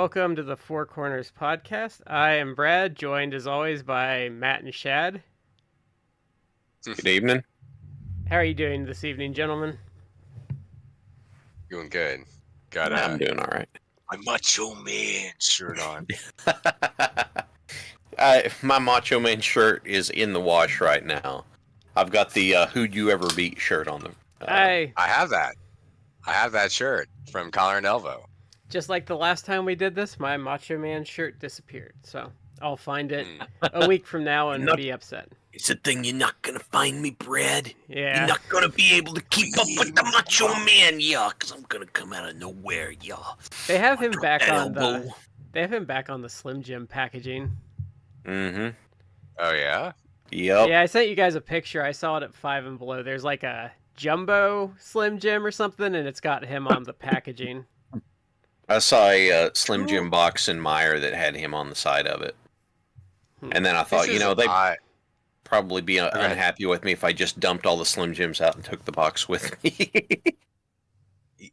welcome to the 4Corners podcast. I am Brad, joined as always by Matt and Shad. Good evening. How are you doing this evening, gentlemen? Doing good. I'm doing all right. My Macho Man shirt on. My Macho Man shirt is in the wash right now. I've got the Who'd You Ever Beat shirt on them. I have that. I have that shirt from Collar and Elbow. Just like the last time we did this, my Macho Man shirt disappeared. So I'll find it a week from now and be upset. It's a thing you're not going to find me, Brad. Yeah. You're not going to be able to keep up with the Macho Man, because I'm going to come out of nowhere, They have him back on the Slim Jim packaging. Mm-hmm. Oh, yeah? Yep. Yeah, I sent you guys a picture. I saw it at Five and Below. There's like a jumbo Slim Jim or something, and it's got him on the packaging. I saw a Slim Jim box in Meyer that had him on the side of it. And then I thought, they'd probably be unhappy with me if I just dumped all the Slim Jims out and took the box with me.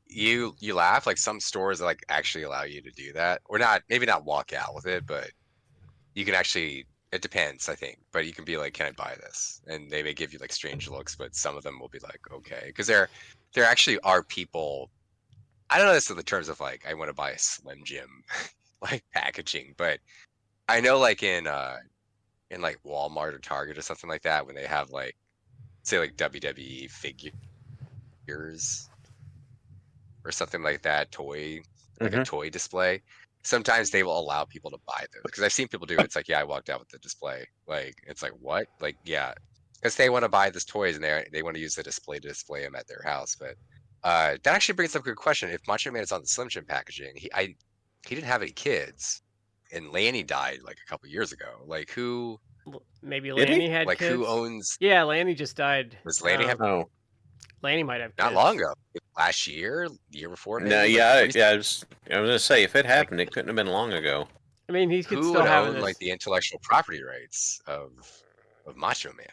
You laugh, like some stores like actually allow you to do that. Or not, maybe not walk out with it, but you can actually, it depends, I think. But you can be like, can I buy this? And they may give you like strange looks, but some of them will be like, okay. Because there actually are people, I don't know this in the terms of like, I want to buy a Slim Jim like packaging, but I know like in like Walmart or Target or something like that, when they have like, say like WWE figures or something like that, like a toy display, sometimes they will allow people to buy those. Because I've seen people do it. It's like, yeah, I walked out with the display. Like, it's like, what? Like, yeah. Because they want to buy these toys and they want to use the display to display them at their house. But that actually brings up a good question. If Macho Man is on the Slim Jim packaging, he didn't have any kids. And Lanny died like a couple years ago. Like who? Maybe Lanny had like kids. Who owns? Yeah, Lanny just died. Does Lanny have? Oh, Lanny might have. Not kids. long ago. Last year, the year before. Maybe? No, yeah, I was gonna say if it happened, it couldn't have been long ago. I mean, he could who still would have own like the intellectual property rights of Macho Man?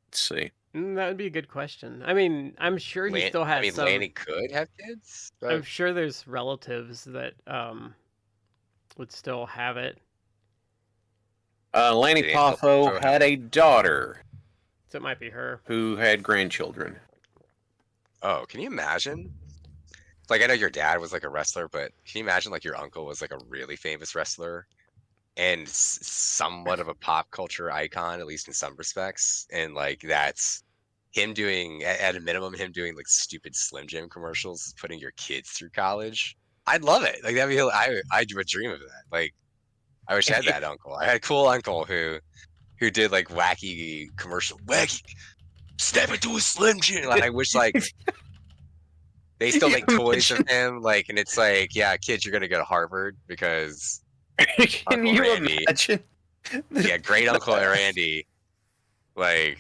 Let's see. That would be a good question. I mean, I'm sure he still has. I mean, Lanny could have kids. But... I'm sure there's relatives that would still have it. Lanny Poffo had a daughter. So it might be her. Who had grandchildren. Oh, can you imagine? Like, I know your dad was like a wrestler, but can you imagine like your uncle was like a really famous wrestler and somewhat of a pop culture icon, at least in some respects, and like that's him doing, at a minimum, him doing like stupid Slim Jim commercials, putting your kids through college. I'd love it. Like that'd be, I would dream of that. Like, I wish I had that uncle. I had a cool uncle who did like wacky commercial, step into a Slim Jim. Like, I wish like they still make toys of him. Like, and it's like, yeah, kids, you're gonna go to Harvard because Can Uncle you Randy, imagine? yeah, great Uncle Randy, like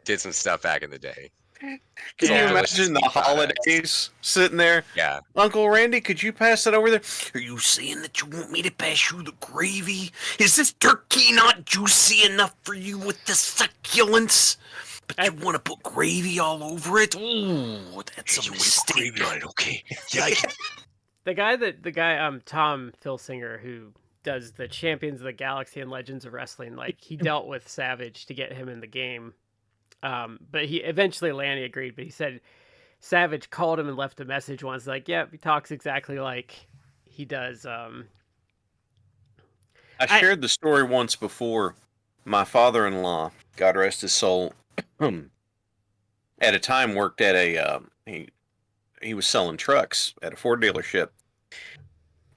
did some stuff back in the day. Can you imagine the holidays sitting there? Yeah. Uncle Randy, could you pass that over there? Are you saying that you want me to pass you the gravy? Is this turkey not juicy enough for you with the succulence? But you want to put gravy all over it? Ooh, that's a mistake. Gravy on it, okay? Yeah. The guy, Tom Filsinger, who does the Champions of the Galaxy and Legends of Wrestling, like he dealt with Savage to get him in the game. But he eventually Lanny agreed, but he said Savage called him and left a message once like, yeah, he talks exactly like he does. I shared the story once before. My father-in-law, God rest his soul, at a time worked at a, he was selling trucks at a Ford dealership.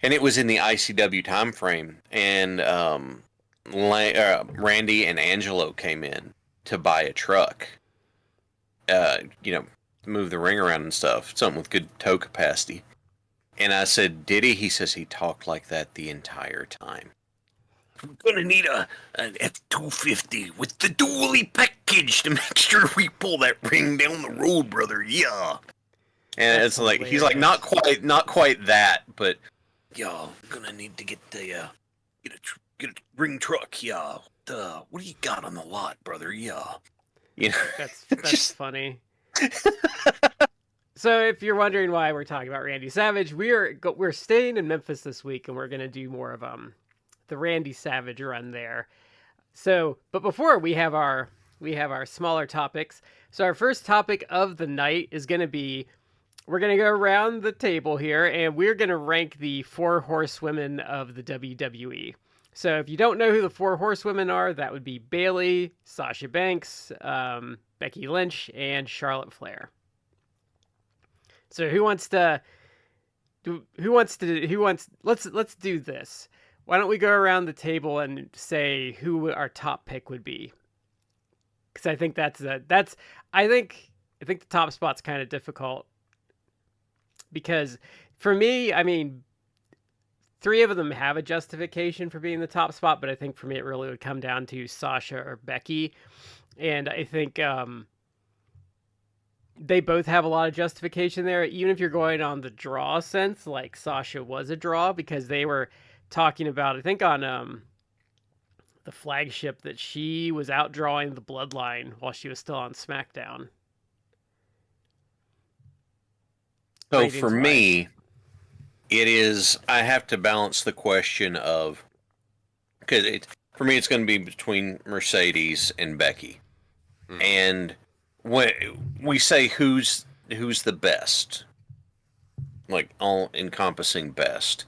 And it was in the ICW time frame. And Randy and Angelo came in to buy a truck, move the ring around and stuff, something with good tow capacity. And I said, did he? He says he talked like that the entire time. We're gonna need an F-250 with the dually package to make sure we pull that ring down the road, brother. Yeah. And it's like, he's like, not quite that, but yeah, I'm gonna need to get a ring truck. Yeah. What do you got on the lot, brother? Yeah. That's funny. So if you're wondering why we're talking about Randy Savage, we're staying in Memphis this week, and we're gonna do more of the Randy Savage run there. So, but before we have our smaller topics. So our first topic of the night is gonna be we're gonna go around the table here, and we're gonna rank the four horsewomen of the WWE. So if you don't know who the four horsewomen are, that would be Bayley, Sasha Banks, Becky Lynch, and Charlotte Flair. So let's do this. Why don't we go around the table and say who our top pick would be? Because I think I think the top spot's kind of difficult because for me, I mean, three of them have a justification for being the top spot, but I think for me it really would come down to Sasha or Becky, and I think they both have a lot of justification there. Even if you're going on the draw sense, like Sasha was a draw because they were talking about, I think on the flagship, that she was outdrawing the Bloodline while she was still on SmackDown. So for me, I have to balance the question of, because for me it's going to be between Mercedes and Becky, and when we say who's the best, like all encompassing best,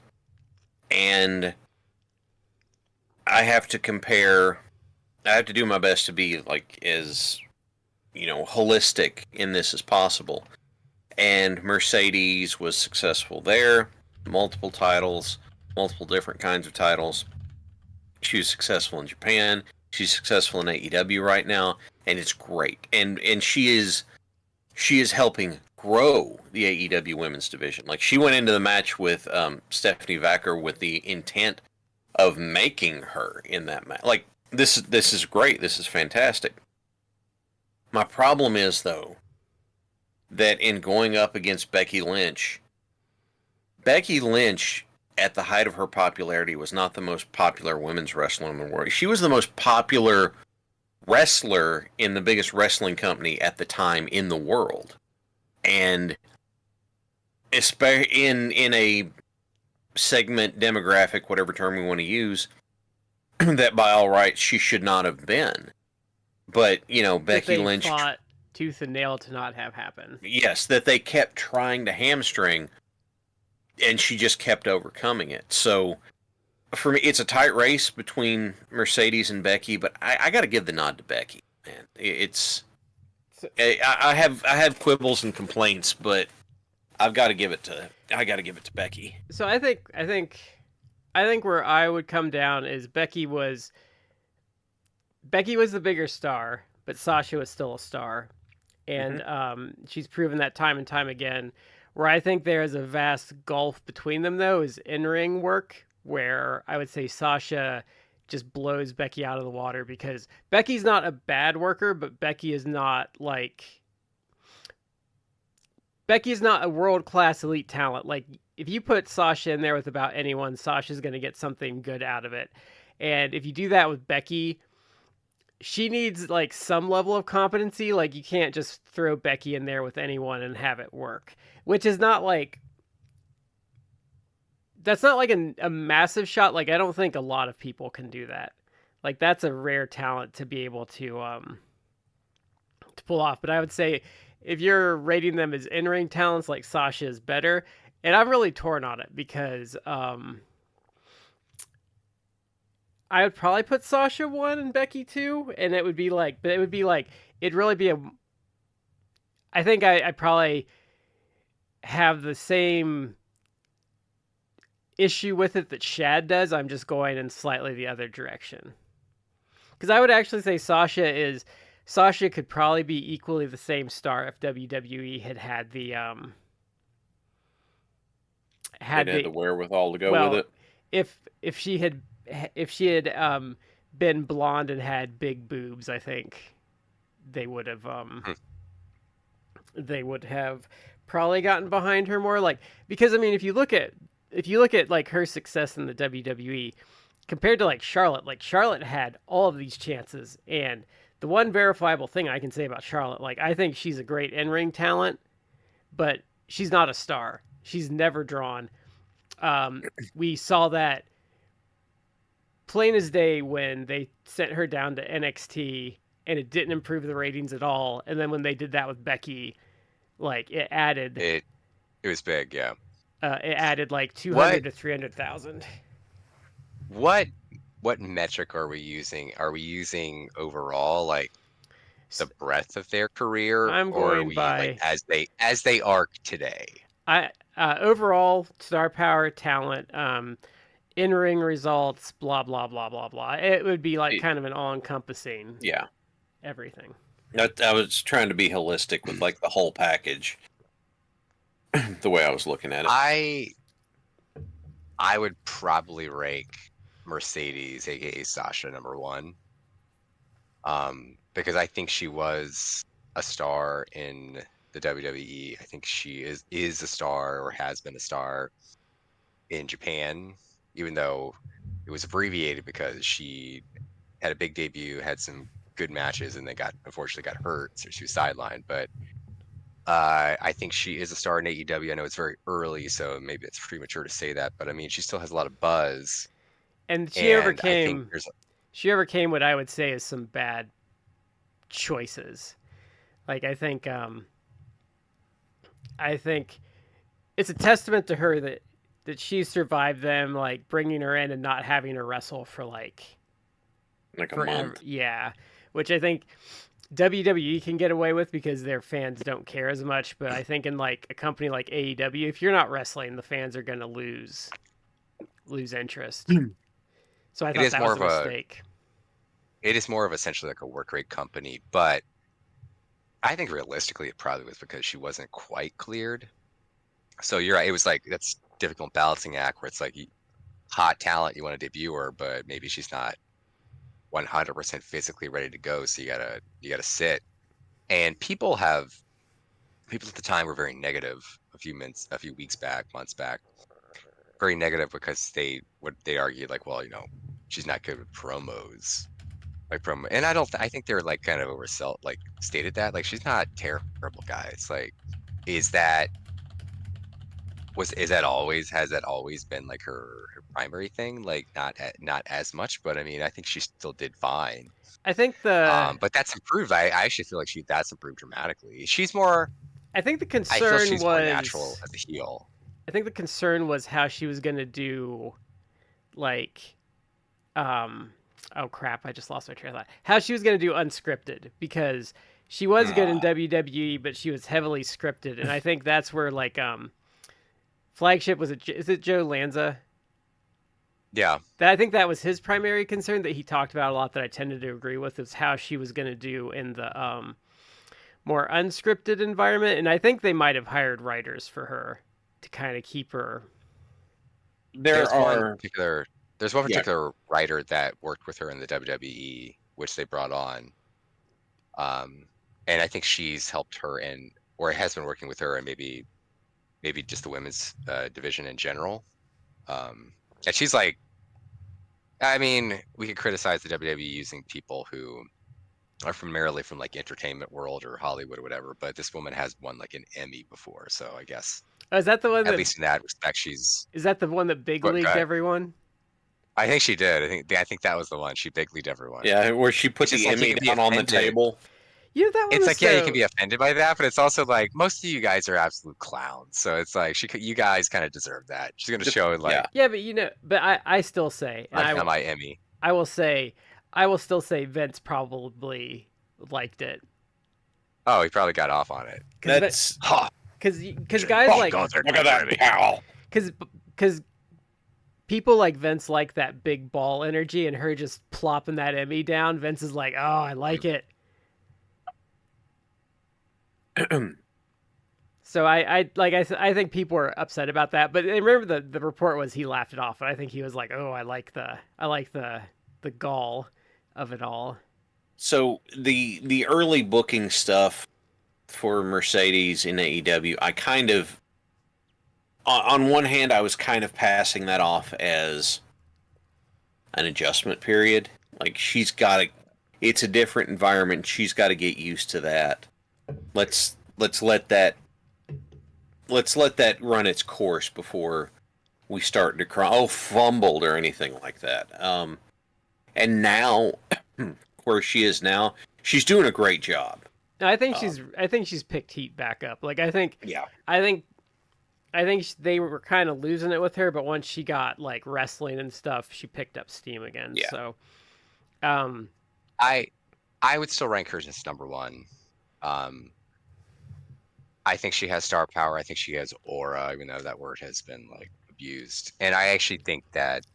and I have to do my best to be like as holistic in this as possible. And Mercedes was successful there, multiple titles, multiple different kinds of titles. She was successful in Japan. She's successful in AEW right now, and it's great. And she is helping grow the AEW women's division. Like, she went into the match with Stephanie Vacker with the intent of making her in that match. Like, this is great. This is fantastic. My problem is, though, that in going up against Becky Lynch at the height of her popularity was not the most popular women's wrestler in the world. She was the most popular wrestler in the biggest wrestling company at the time in the world. And in a segment, demographic, whatever term we want to use, that by all rights she should not have been. But, Becky Lynch fought tooth and nail to not have happen. Yes, that they kept trying to hamstring, and she just kept overcoming it. So, for me, it's a tight race between Mercedes and Becky, but I got to give the nod to Becky. Man, I have quibbles and complaints, but I've got to give it to Becky. So I think where I would come down is Becky was the bigger star, but Sasha was still a star. And she's proven that time and time again. Where I think there is a vast gulf between them, though, is in-ring work, where I would say Sasha just blows Becky out of the water, because Becky's not a bad worker, but Becky is not a world-class elite talent. Like, if you put Sasha in there with about anyone, Sasha's going to get something good out of it. And if you do that with Becky, she needs like some level of competency. Like, you can't just throw Becky in there with anyone and have it work, which is not like, that's not like a massive shot. Like, I don't think a lot of people can do that. Like, that's a rare talent to be able to pull off. But I would say if you're rating them as in-ring talents, like, Sasha is better. And I'm really torn on it because I would probably put Sasha 1 and Becky 2, and it'd really be I think I probably have the same issue with it that Shad does. I'm just going in slightly the other direction. Because I would actually say Sasha could probably be equally the same star if WWE had the had the wherewithal to go with it. If she had been blonde and had big boobs, I think they would have probably gotten behind her more. Like, because I mean, if you look at like her success in the WWE compared to like Charlotte had all of these chances. And the one verifiable thing I can say about Charlotte, like, I think she's a great in-ring talent, but she's not a star. She's never drawn. We saw that plain as day when they sent her down to NXT and it didn't improve the ratings at all. And then when they did that with Becky, like it added It was big, yeah. it added like 200 to 300,000. What metric are we using? Are we using overall like the breadth of their career, I'm or are going we by like as they are today? Overall star power, talent, in-ring results, blah blah blah blah blah. It would be like kind of an all-encompassing everything. I was trying to be holistic with like the whole package. The way I was looking at it. I would probably rank Mercedes, aka Sasha, number 1. Because I think she was a star in the WWE. I think she is a star, or has been a star in Japan, even though it was abbreviated because she had a big debut, had some good matches, and then unfortunately got hurt, so she was sidelined. But I think she is a star in AEW. I know it's very early, so maybe it's premature to say that, but I mean, she still has a lot of buzz. And she overcame what I would say is some bad choices. Like I think it's a testament to her that she survived them, like bringing her in and not having her wrestle for like a month. Yeah, which I think WWE can get away with because their fans don't care as much. But I think in like a company like AEW, if you're not wrestling, the fans are going to lose interest. So I thought that was a mistake. It is more of essentially like a work rate company, but I think realistically it probably was because she wasn't quite cleared. So you're right. It was like, that's difficult balancing act where it's like hot talent, you want to debut her, but maybe she's not 100% physically ready to go. So you gotta sit. And people at the time were very negative a few months back, very negative because they argued like, well, she's not good with promos. And I think they're like kind of stated that, like, she's not terrible, guys. Like, has that always been like her primary thing? Like, not as much, but I mean, I think she still did fine. I think but that's improved. I actually feel like that's improved dramatically. She's more. I think the concern I feel she's more natural as a heel. I think the concern was how she was gonna do, like, oh crap! I just lost my train of thought. How she was gonna do unscripted, because she was good in WWE, but she was heavily scripted, and I think that's where like Flagship is it Joe Lanza? Yeah. I think that was his primary concern that he talked about a lot that I tended to agree with, is how she was going to do in the more unscripted environment. And I think they might have hired writers for her to kind of keep her. There's one particular writer that worked with her in the WWE, which they brought on. And I think she's helped her or has been working with her, and maybe just the women's division in general. And she's like, I mean, we could criticize the WWE using people who are primarily from like entertainment world or Hollywood or whatever, but this woman has won like an Emmy before, so I guess. Oh, is that the one? At least in that respect, she's. Is that the one that big leagued everyone? I think she did. I think that was the one. She big leagued everyone. Yeah, where she put the Emmy down on the table. Yeah, that one. It's like, yeah, you can be offended by that, but it's also like most of you guys are absolute clowns. So it's like you guys kind of deserve that. She's gonna show it like. Yeah, but I still say, and I got my Emmy. I will still say Vince probably liked it. Oh, he probably got off on it. That's because guys like, look at that cow. Because people like Vince like that big ball energy, and her just plopping that Emmy down. Vince is like, oh, I like it. So I think people were upset about that, but remember the report was he laughed it off, and I think he was like, oh, I like the gall of it all. So the early booking stuff for Mercedes in AEW, I kind of, on one hand, I was kind of passing that off as an adjustment period. Like, it's a different environment. She's got to get used to that. Let's let that let's let that run its course before we start to cry. Oh, fumbled or anything like that. And now, where she is now, she's doing a great job. I think she's picked heat back up. Like Yeah. I think they were kind of losing it with her, but once she got like wrestling and stuff, she picked up steam again. Yeah. So, I would still rank her as number one. I think she has star power. I think she has aura, even though that word has been like abused. And I actually think that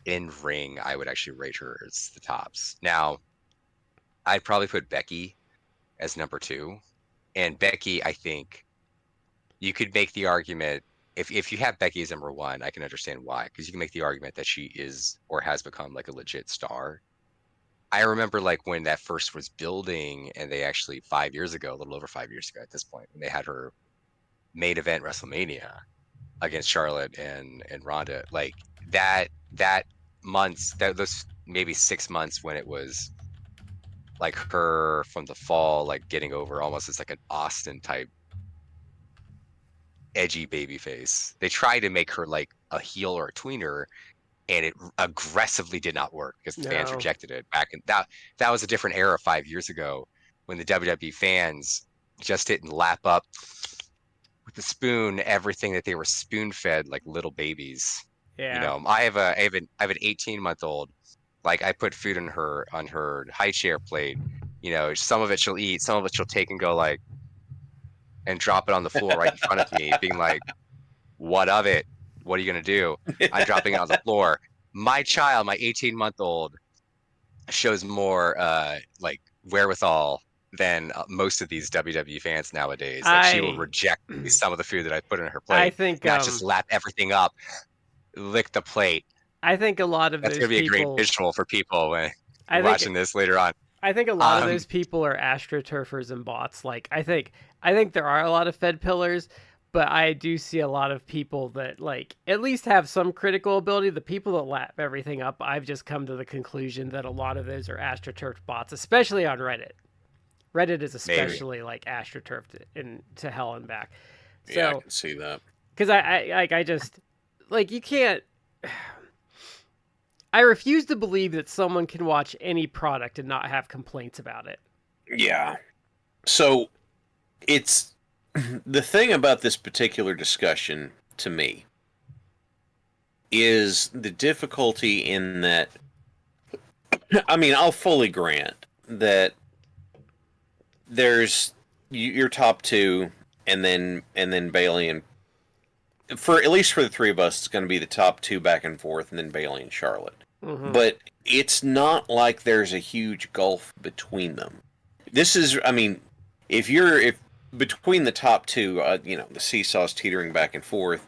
in ring, I would actually rate her as the tops. Now, I'd probably put Becky as number two. And Becky, I think you could make the argument if you have Becky as number one, I can understand why, because you can make the argument that she is or has become like a legit star. I remember like when that first was building, and they actually 5 years ago, a little over 5 years ago at this point, when they had her main event WrestleMania against Charlotte and Ronda, like that months, those maybe 6 months when it was like her from the fall, like getting over almost as like an Austin type edgy baby face. They tried to make her like a heel or a tweener, and it aggressively did not work because the fans No. rejected it back in that was a different era 5 years ago, when the WWE fans just didn't lap up with the spoon everything that they were spoon fed like little babies. yeah. You know, I have an 18-month-old. Like I put food on her high chair plate. You know, some of it she'll eat, some of it she'll take and go like and drop it on the floor right in front of me, being like, "What of it? What are you gonna do?" I'm dropping it on the floor. My child, my 18-month-old, shows more like wherewithal than most of these WWE fans nowadays. Like she will reject some of the food that I put in her plate. I think not just lap everything up, lick the plate. I think a lot of That's those gonna be people, a great visual for people when I think watching this later on. I think a lot of those people are astroturfers and bots. Like I think there are a lot of Fed pillars, but I do see a lot of people that like at least have some critical ability. The people that lap everything up, I've just come to the conclusion that a lot of those are astroturf bots, especially on Reddit. Reddit is especially like astroturfed to hell and back. So, Yeah, I can see that. Because I just like you can't. I refuse to believe that someone can watch any product and not have complaints about it. Yeah. So it's the thing about this particular discussion to me is the difficulty in that. I mean, I'll fully grant that there's your top two, and then Bailey, and for at least for the three of us, it's going to be the top two back and forth, and then Bailey and Charlotte. Mm-hmm. But it's not like there's a huge gulf between them. This is, I mean, if between the top two, the seesaw's teetering back and forth,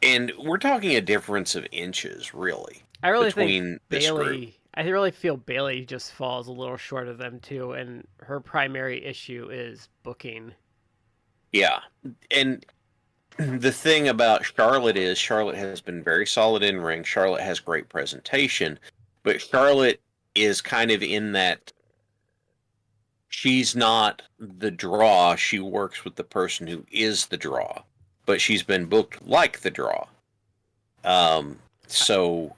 and we're talking a difference of inches, really. I really between think this group. Bailey. I really feel Bailey just falls a little short of them too, and her primary issue is booking. Yeah, and the thing about Charlotte is Charlotte has been very solid in ring. Charlotte has great presentation, but Charlotte is kind of in that she's not the draw. She works with the person who is the draw, but she's been booked like the draw. So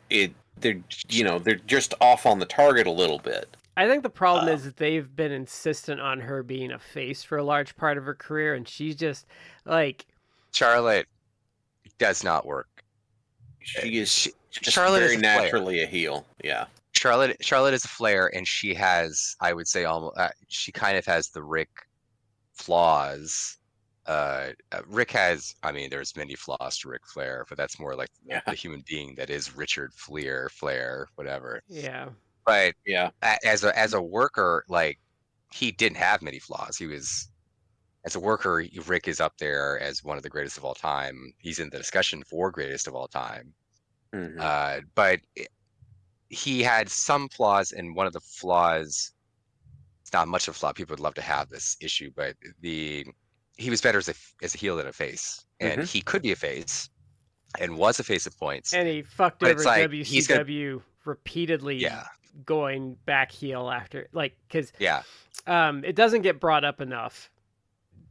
they're just off on the target a little bit. I think the problem is that they've been insistent on her being a face for a large part of her career, and she's just like. Charlotte does not work. She is Charlotte very is naturally a heel. Yeah. Charlotte is a flair, and she has, I would say, almost she kind of has the Rick flaws. Rick has, I mean, there's many flaws to Ric Flair, but that's more like the human being that is Richard Flair, whatever. Yeah. But yeah, as a worker, like he didn't have many flaws. He was. As a worker, Rick is up there as one of the greatest of all time. He's in the discussion for greatest of all time. Mm-hmm. But he had some flaws, and one of the flaws, it's not much of a flaw. People would love to have this issue, but he was better as a heel than a face. And he could be a face, and was a face at points. And he fucked over WCW repeatedly, going back heel after, like, because it doesn't get brought up enough.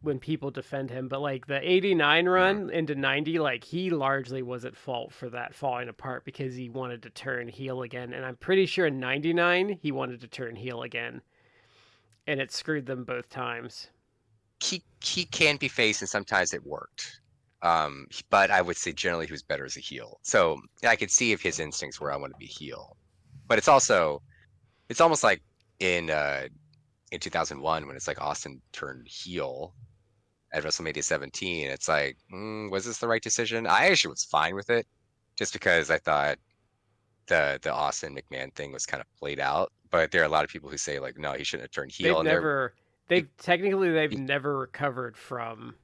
when people defend him, but like the 89 run into 90, like he largely was at fault for that falling apart because he wanted to turn heel again. And I'm pretty sure in 99 he wanted to turn heel again. And it screwed them both times. He can be face, and sometimes it worked. But I would say generally he was better as a heel. So I could see if his instincts were I want to be heel. But it's almost like in 2001 when it's like Austin turned heel at WrestleMania 17. It's like, was this the right decision? I actually was fine with it, just because I thought the Austin McMahon thing was kind of played out. But there are a lot of people who say like, no, he shouldn't have turned heel. They've never recovered from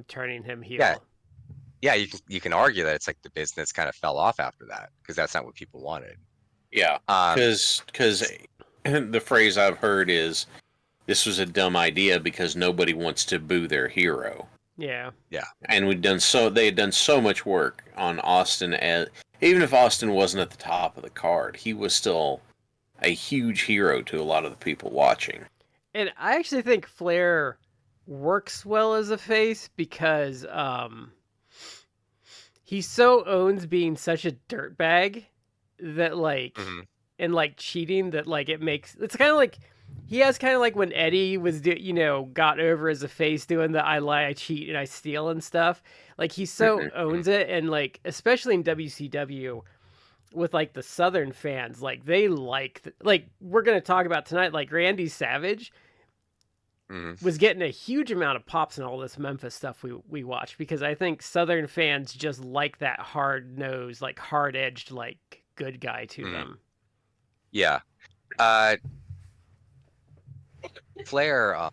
turning him heel. Yeah, you can argue that it's like the business kind of fell off after that because that's not what people wanted. Yeah, because the phrase I've heard is, this was a dumb idea because nobody wants to boo their hero. Yeah. And they had done so much work on Austin, even if Austin wasn't at the top of the card, he was still a huge hero to a lot of the people watching. And I actually think Flair works well as a face because he so owns being such a dirtbag that like and like cheating that like it's kind of like he has kind of like when Eddie was got over as a face doing the I lie, I cheat, and I steal and stuff. Like he so owns it, and like especially in WCW with like the Southern fans, like they like we're gonna talk about tonight, like Randy Savage was getting a huge amount of pops in all this Memphis stuff we watched because I think Southern fans just like that hard nosed, like hard edged, like good guy to them. Yeah. Flair,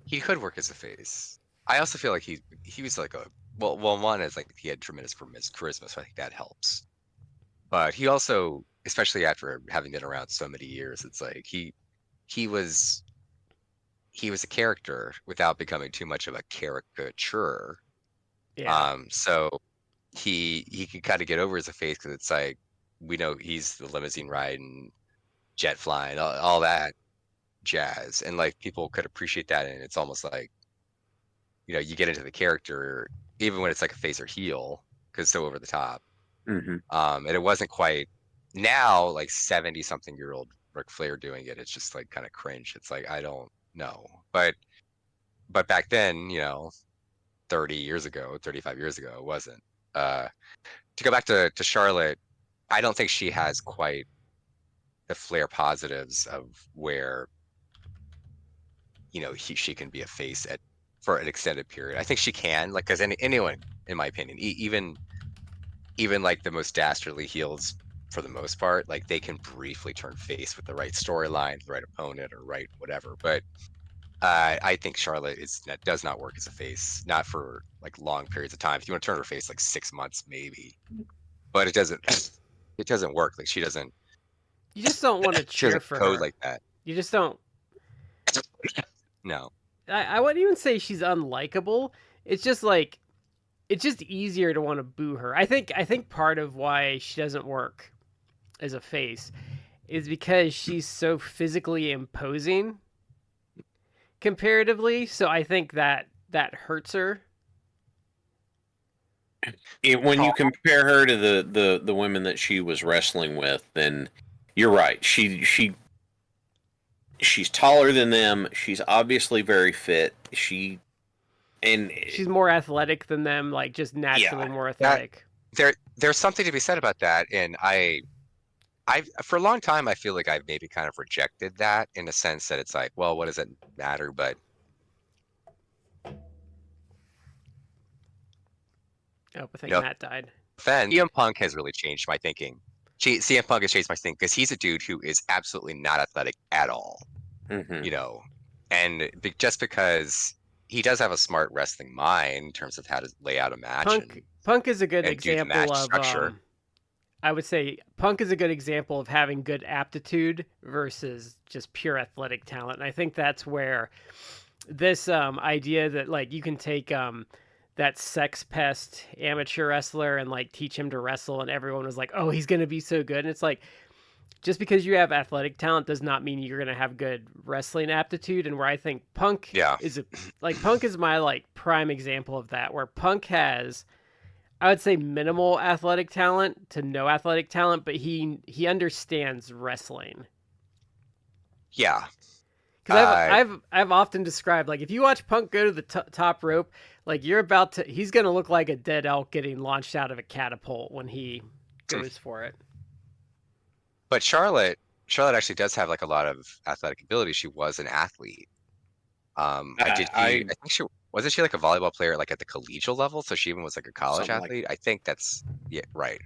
he could work as a face. I also feel like he was like one is like he had tremendous charisma, so I think that helps. But he also, especially after having been around so many years, it's like he was a character without becoming too much of a caricature. Yeah. So he could kind of get over as a face because it's like we know he's the limousine riding, jet flying, all that jazz, and like people could appreciate that, and it's almost like you get into the character even when it's like a face or heel because it's so over the top. And it wasn't quite now like 70-something-year-old Ric Flair doing it. It's just like kind of cringe. It's like I don't know, but back then 30 years ago, 35 years ago, it wasn't. To go back to Charlotte, I don't think she has quite the Flair positives of where she can be a face for an extended period. I think she can, like, because anyone, in my opinion, even like the most dastardly heels, for the most part, like they can briefly turn face with the right storyline, the right opponent, or right whatever. But I think Charlotte does not work as a face, not for like long periods of time. If you want to turn her face like 6 months, maybe, but it doesn't work. Like she doesn't. You just don't want to cheer for code her. like that. You just don't. No. I wouldn't even say she's unlikable. It's just like, it's just easier to want to boo her. I think part of why she doesn't work as a face is because she's so physically imposing comparatively. So I think that hurts her. When you compare her to the women that she was wrestling with, then you're right. She's taller than them. She's obviously very fit. She's more athletic than them, like just naturally more athletic. There's something to be said about that, and I for a long time I feel like I've maybe kind of rejected that in a sense that it's like, well, what does it matter? But I think Matt died. CM Punk has really changed my thinking. CM Punk has changed my thinking because he's a dude who is absolutely not athletic at all. And just because he does have a smart wrestling mind in terms of how to lay out a match. Punk is a good example of I would say Punk is a good example of having good aptitude versus just pure athletic talent. And I think that's where this idea that like you can take that sex pest amateur wrestler and like teach him to wrestle, and everyone was like, oh, he's gonna be so good. And it's like, just because you have athletic talent does not mean you're going to have good wrestling aptitude. And where I think Punk is Punk is my like prime example of that, where Punk has, I would say, minimal athletic talent to no athletic talent, but he understands wrestling. Yeah. Because I've often described, like, if you watch Punk go to the top rope, like, he's going to look like a dead elk getting launched out of a catapult when he goes for it. But Charlotte actually does have like a lot of athletic ability. She was an athlete. I think she wasn't she like a volleyball player like at the collegial level, so she even was like a college athlete. I think that's right.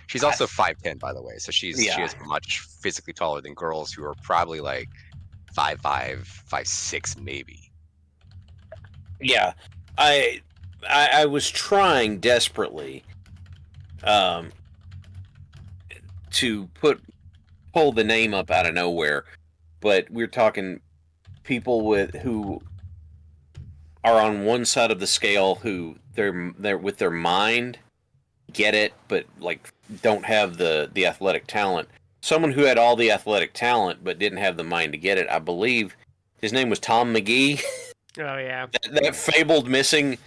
She's also 5'10", by the way, so she is much physically taller than girls who are probably like 5'5", 5'6", maybe. Yeah, I was trying desperately to pull the name up out of nowhere, but we're talking people who are on one side of the scale who they're with their mind get it, but like don't have the athletic talent. Someone who had all the athletic talent but didn't have the mind to get it. I believe his name was Tom McGee. Oh yeah, that fabled missing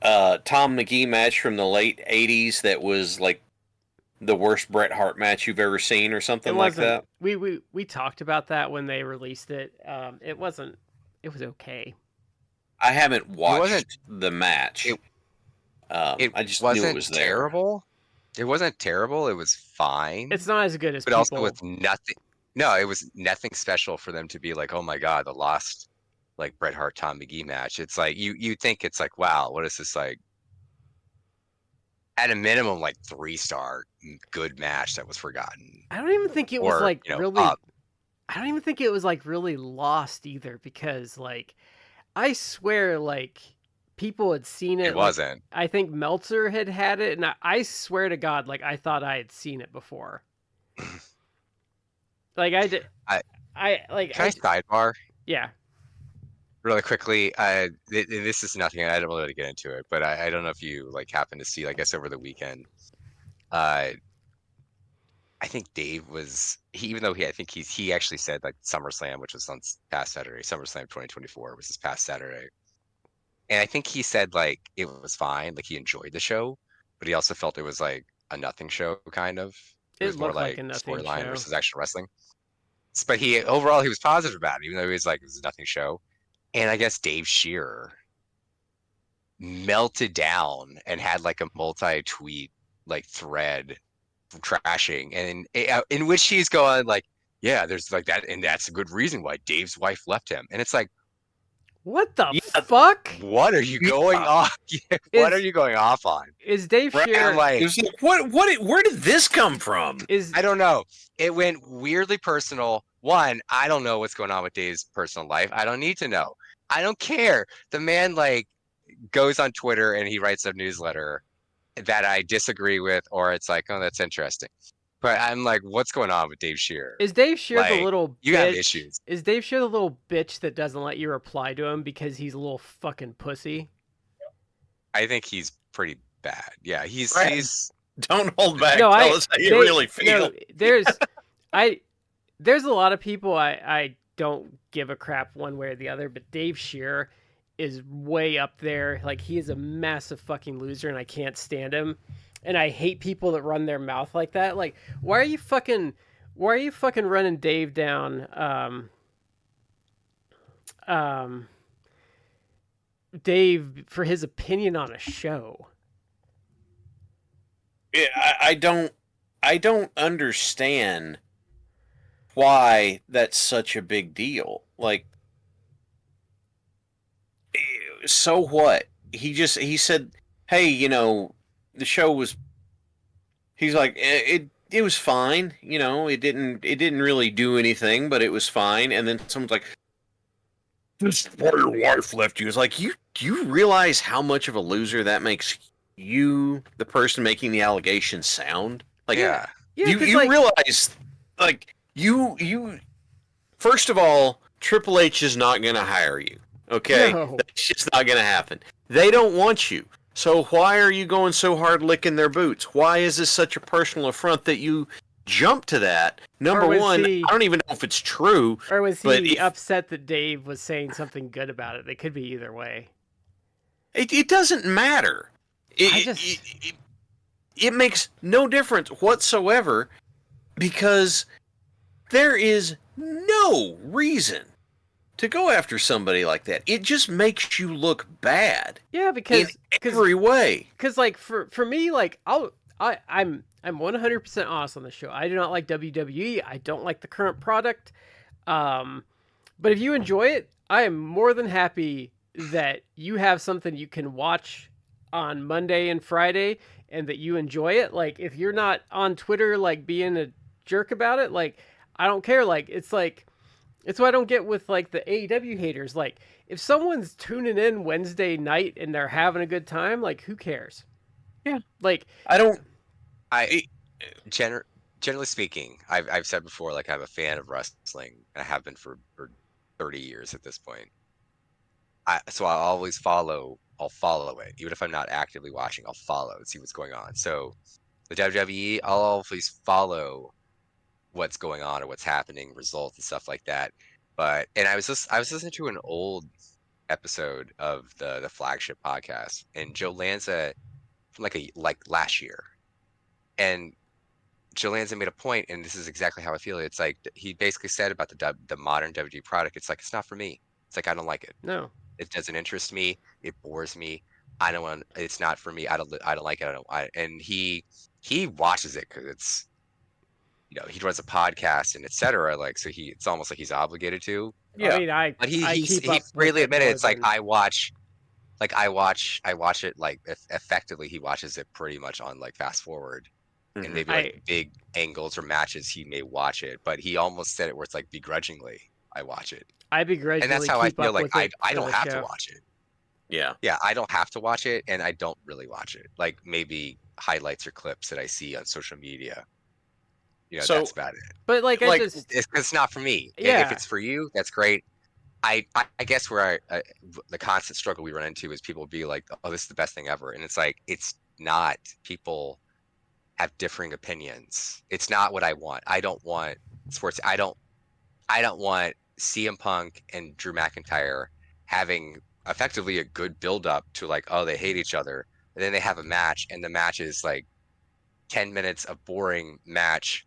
Tom McGee match from the late '80s that was like the worst Bret Hart match you've ever seen, or something like that. We talked about that when they released it. It was okay. I haven't watched the match. I just knew it was there. Terrible. It wasn't terrible. It was fine. It's not as good as but also with nothing. No, it was nothing special for them to be like, oh my god, the lost like Bret Hart Tom McGee match. It's like you think it's like, wow, what is this like? At a minimum, like 3-star good match that was forgotten. I don't even think it was like really. Up. I don't even think it was like really lost either, because like I swear like people had seen it. It wasn't. I think Meltzer had it, and I swear to God, like I thought I had seen it before. Like I did. I like. Can I sidebar? Yeah. Really quickly, this is nothing. I don't really want to get into it, but I don't know if you like happen to see. I guess over the weekend, I think Dave was even though I think he actually said like SummerSlam, which was on past Saturday. SummerSlam 2024 was this past Saturday, and I think he said like it was fine, like he enjoyed the show, but he also felt it was like a nothing show kind of. It was more like a storyline versus actual wrestling. But overall he was positive about it, even though he was like it was a nothing show. And I guess Dave Shearer melted down and had like a multi-tweet like thread trashing, and in which he's going like, yeah, there's like that, and that's a good reason why Dave's wife left him. And it's like, what the fuck? What are you going off? What are you going off on? Is Dave Shearer like, what? Where did this come from? I don't know. It went weirdly personal. One, I don't know what's going on with Dave's personal life. I don't need to know. I don't care. The man like goes on Twitter and he writes a newsletter that I disagree with, or it's like, oh, that's interesting. But I'm like, what's going on with Dave Shearer? Is Dave Shearer the little you have issues? Is Dave Shearer the little bitch that doesn't let you reply to him because he's a little fucking pussy? I think he's pretty bad. Yeah, he's Don't hold back. Tell us how you really feel. No, there's a lot of people I don't give a crap one way or the other, but Dave Shearer is way up there. Like, he is a massive fucking loser, and I can't stand him. And I hate people that run their mouth like that. Like, why are you fucking running Dave down? Dave for his opinion on a show. Yeah, I don't understand why that's such a big deal. Like, so what? He said, hey, the show was, he's like, it was fine, it didn't really do anything, but it was fine. And then someone's like, this is why your wife left you. It's like, you realize how much of a loser that makes you, the person making the allegation, sound? Like, yeah. You realize, like, you first of all, Triple H is not going to hire you. Okay? No. That's just not going to happen. They don't want you. So why are you going so hard licking their boots? Why is this such a personal affront that you jump to that. Number was one, he- I don't even know if it's true. Or was But he if- upset that Dave was saying something good about it? They could be either way. It doesn't matter. It makes no difference whatsoever because there is no reason to go after somebody like that. It just makes you look bad. Yeah, In because every way. like for me, like I'm 100% honest on the show. I do not like WWE. I don't like the current product. But if you enjoy it, I am more than happy that you have something you can watch on Monday and Friday and that you enjoy it. Like if you're not on Twitter like being a jerk about it, like I don't care. Like it's what I don't get with like the AEW haters. Like if someone's tuning in Wednesday night and they're having a good time, like who cares? Yeah. Like Generally speaking, I've said before, like I'm a fan of wrestling, and I have been for 30 years at this point. So I'll follow it. Even if I'm not actively watching, I'll follow and see what's going on. So the WWE, I'll always follow what's going on or what's happening, results and stuff like that. And I was listening to an old episode of the flagship podcast, and Joe Lanza from like last year. And Joe Lanza made a point, and this is exactly how I feel. It's like he basically said about the modern WWE product. It's like it's not for me. It's like I don't like it. no. It doesn't interest me. It bores me. I don't want. It's not for me. I don't like it. And he watches it because it's, he runs a podcast and etc. Like so it's almost like he's obligated to. Yeah. I mean, But I he keep up with freely it admitted more it's like than- I watch it like effectively. He watches it pretty much on like fast forward. And Mhm. maybe like big angles or matches, he may watch it, but he almost said it where it's like begrudgingly, I watch it. I begrudgingly And that's how I keep feel up like with it I for don't the have to show. watch it. Yeah. Yeah, I don't have to watch it, and I don't really watch it. Like maybe highlights or clips that I see on social media. So- that's about it. But like Like, I just It's not for me. Yeah. If it's for you, that's great. I guess where the constant struggle we run into is people be like, oh, this is the best thing ever. And it's like, it's not. People have differing opinions. It's not what I want. I don't want sports. I don't want CM Punk and Drew McIntyre having effectively a good build up to like, oh, they hate each other. And then they have a match, and the match is like 10 minutes of boring match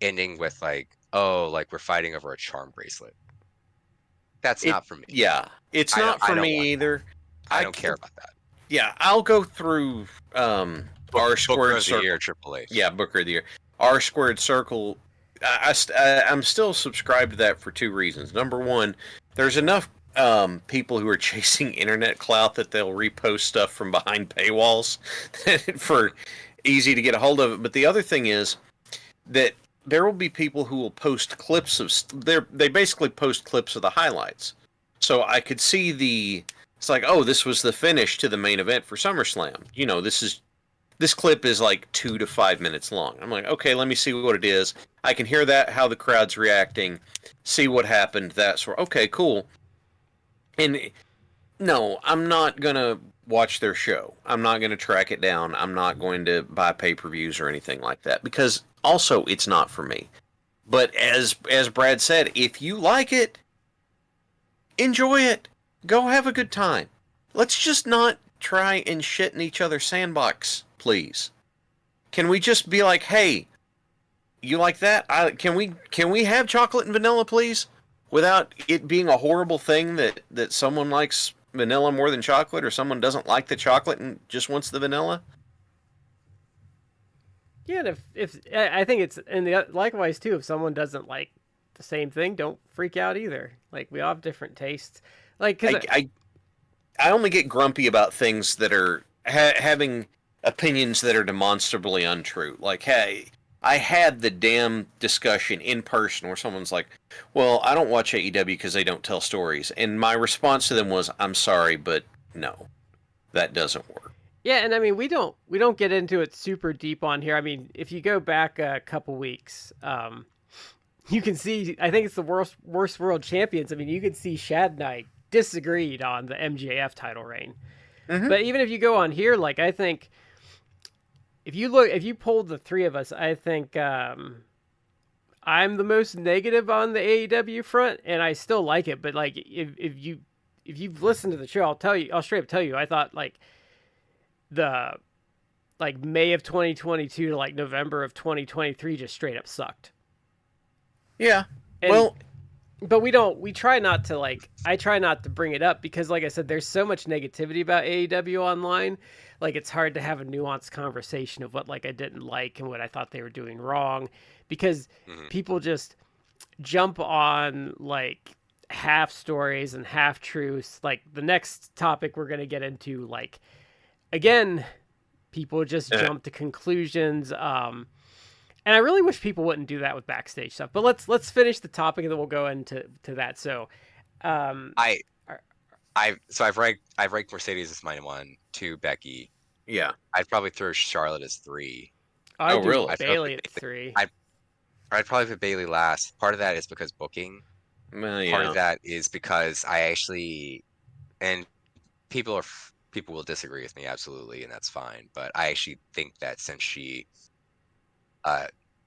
ending with like, oh, like we're fighting over a charm bracelet. That's not for me. Yeah. It's I not don't- I for don't me want either. I don't care about that. Yeah, I'll go through R Booker squared of the circle. year, Triple H. Yeah, Booker of the Year. R squared circle. I'm still subscribed to that for two reasons. Number one, there's enough people who are chasing internet clout that they'll repost stuff from behind paywalls for easy to get a hold of it. But the other thing is that there will be people who will post clips of they basically post clips of the highlights. So I could see it's like, oh, this was the finish to the main event for SummerSlam. This clip is like 2 to 5 minutes long. I'm like, okay, let me see what it is. I can hear that, how the crowd's reacting, see what happened, that sort. Okay, cool. And no, I'm not going to watch their show. I'm not going to track it down. I'm not going to buy pay-per-views or anything like that because also it's not for me. But as Brad said, if you like it, enjoy it. Go have a good time. Let's just not try and shit in each other's sandbox, please. Can we just be like, hey, you like that? Can we have chocolate and vanilla, please? Without it being a horrible thing that someone likes vanilla more than chocolate, or someone doesn't like the chocolate and just wants the vanilla. Yeah, and if I think it's likewise too. If someone doesn't like the same thing, don't freak out either. Like we all have different tastes. Like because I only get grumpy about things that are having opinions that are demonstrably untrue. Like, hey, I had the damn discussion in person where someone's like, well, I don't watch AEW because they don't tell stories. And my response to them was, I'm sorry, but no, that doesn't work. Yeah, and I mean we don't get into it super deep on here. I mean, if you go back a couple weeks, you can see. I think it's the worst world champions. I mean, you can see Shad and I disagreed on the MJF title reign. Mm-hmm. But even if you go on here, like I think if you polled the three of us, I think I'm the most negative on the AEW front, and I still like it. But like, if you've listened to the show, I'll straight up tell you, I thought like the like May of 2022 to like November of 2023 just straight up sucked. Yeah. And, Well, but we try not to like, I try not to bring it up because like I said, there's so much negativity about AEW online. Like it's hard to have a nuanced conversation of what like I didn't like and what I thought they were doing wrong because people just jump on like half stories and half truths. Like the next topic we're going to get into, like, again, people just jump to conclusions. And I really wish people wouldn't do that with backstage stuff. But let's finish the topic and then we'll go into that. So, I've ranked Mercedes as my 1, 2 Becky. yeah. I'd probably throw Charlotte as 3. I do really? Bailey at 3. I'd probably put Bailey last. Part of that is because booking. Well, yeah. Part of that is because I actually, and people will disagree with me absolutely, and that's fine. But I actually think that since she,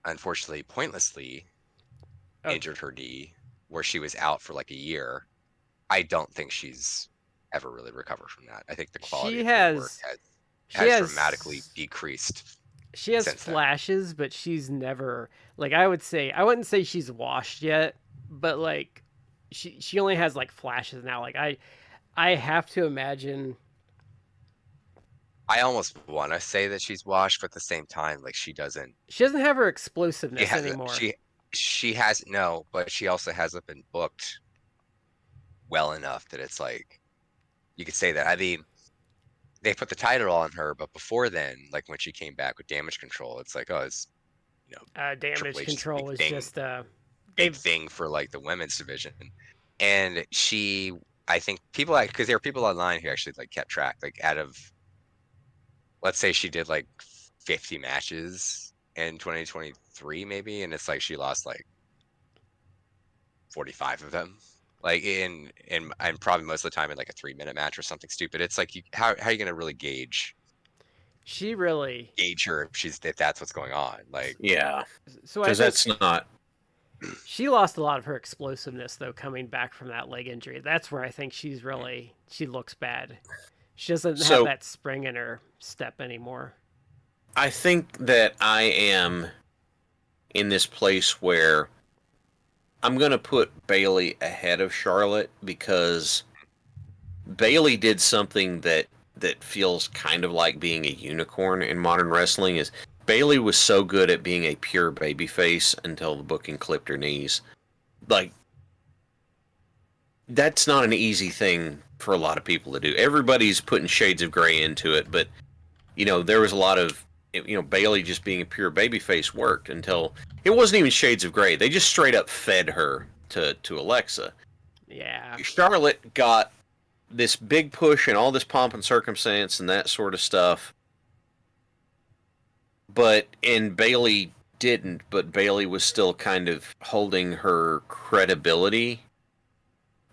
unfortunately, pointlessly injured her knee, where she was out for like a year, I don't think she's ever really recovered from that. I think the quality of her work has dramatically decreased. She has flashes, but she's never, like, I wouldn't say she's washed yet, but like she only has like flashes now. Like I have to imagine. I almost want to say that she's washed, but at the same time, like she doesn't have her explosiveness anymore. She has no, but she also hasn't been booked well enough that it's like you could say that. I mean, they put the title on her, but before then, like when she came back with Damage Control, it's like, oh, it's Damage Control was just big thing for like the women's division. And I think people, because there are people online who actually like kept track, like out of, let's say she did like 50 matches in 2023 maybe, and it's like she lost like 45 of them, like in probably most of the time in like a 3-minute match or something stupid. It's like how are you gonna really gauge her if that's what's going on? Like, yeah, so because that's not. She lost a lot of her explosiveness though coming back from that leg injury. That's where I think she looks bad. She doesn't have that spring in her step anymore. I think that I am in this place where I'm going to put Bailey ahead of Charlotte because Bailey did something that feels kind of like being a unicorn in modern wrestling. Is Bailey was so good at being a pure babyface until the booking clipped her knees. Like, that's not an easy thing for a lot of people to do. Everybody's putting shades of gray into it, but there was a lot of Bailey just being a pure babyface worked until it wasn't even shades of gray. They just straight up fed her to Alexa. Yeah. Charlotte got this big push and all this pomp and circumstance and that sort of stuff. And Bailey didn't, but Bailey was still kind of holding her credibility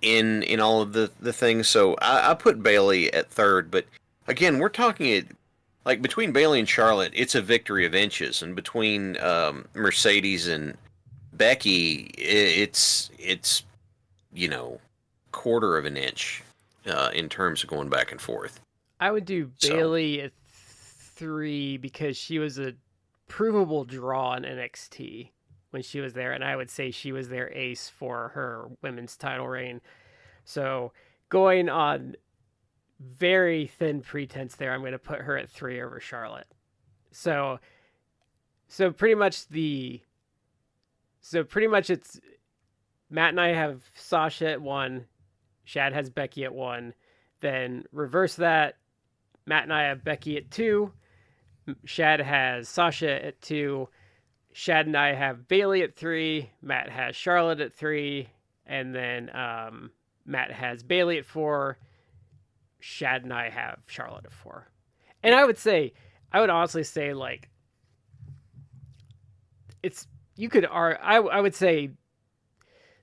in all of the things. So I put Bailey at third, but again, we're talking like between Bailey and Charlotte, it's a victory of inches, and between Mercedes and Becky, it's quarter of an inch in terms of going back and forth. I would do Bailey at 3 because she was a provable draw in NXT when she was there, and I would say she was their ace for her women's title reign. So going on very thin pretense there, I'm going to put her at 3 over Charlotte. So pretty much it's Matt and I have Sasha at 1, Shad has Becky at 1, then reverse that, Matt and I have Becky at 2, Shad has Sasha at 2, Shad and I have Bailey at 3, Matt has Charlotte at 3, and then Matt has Bailey at 4, Shad and I have Charlotte at 4. And I would honestly say, like, I would say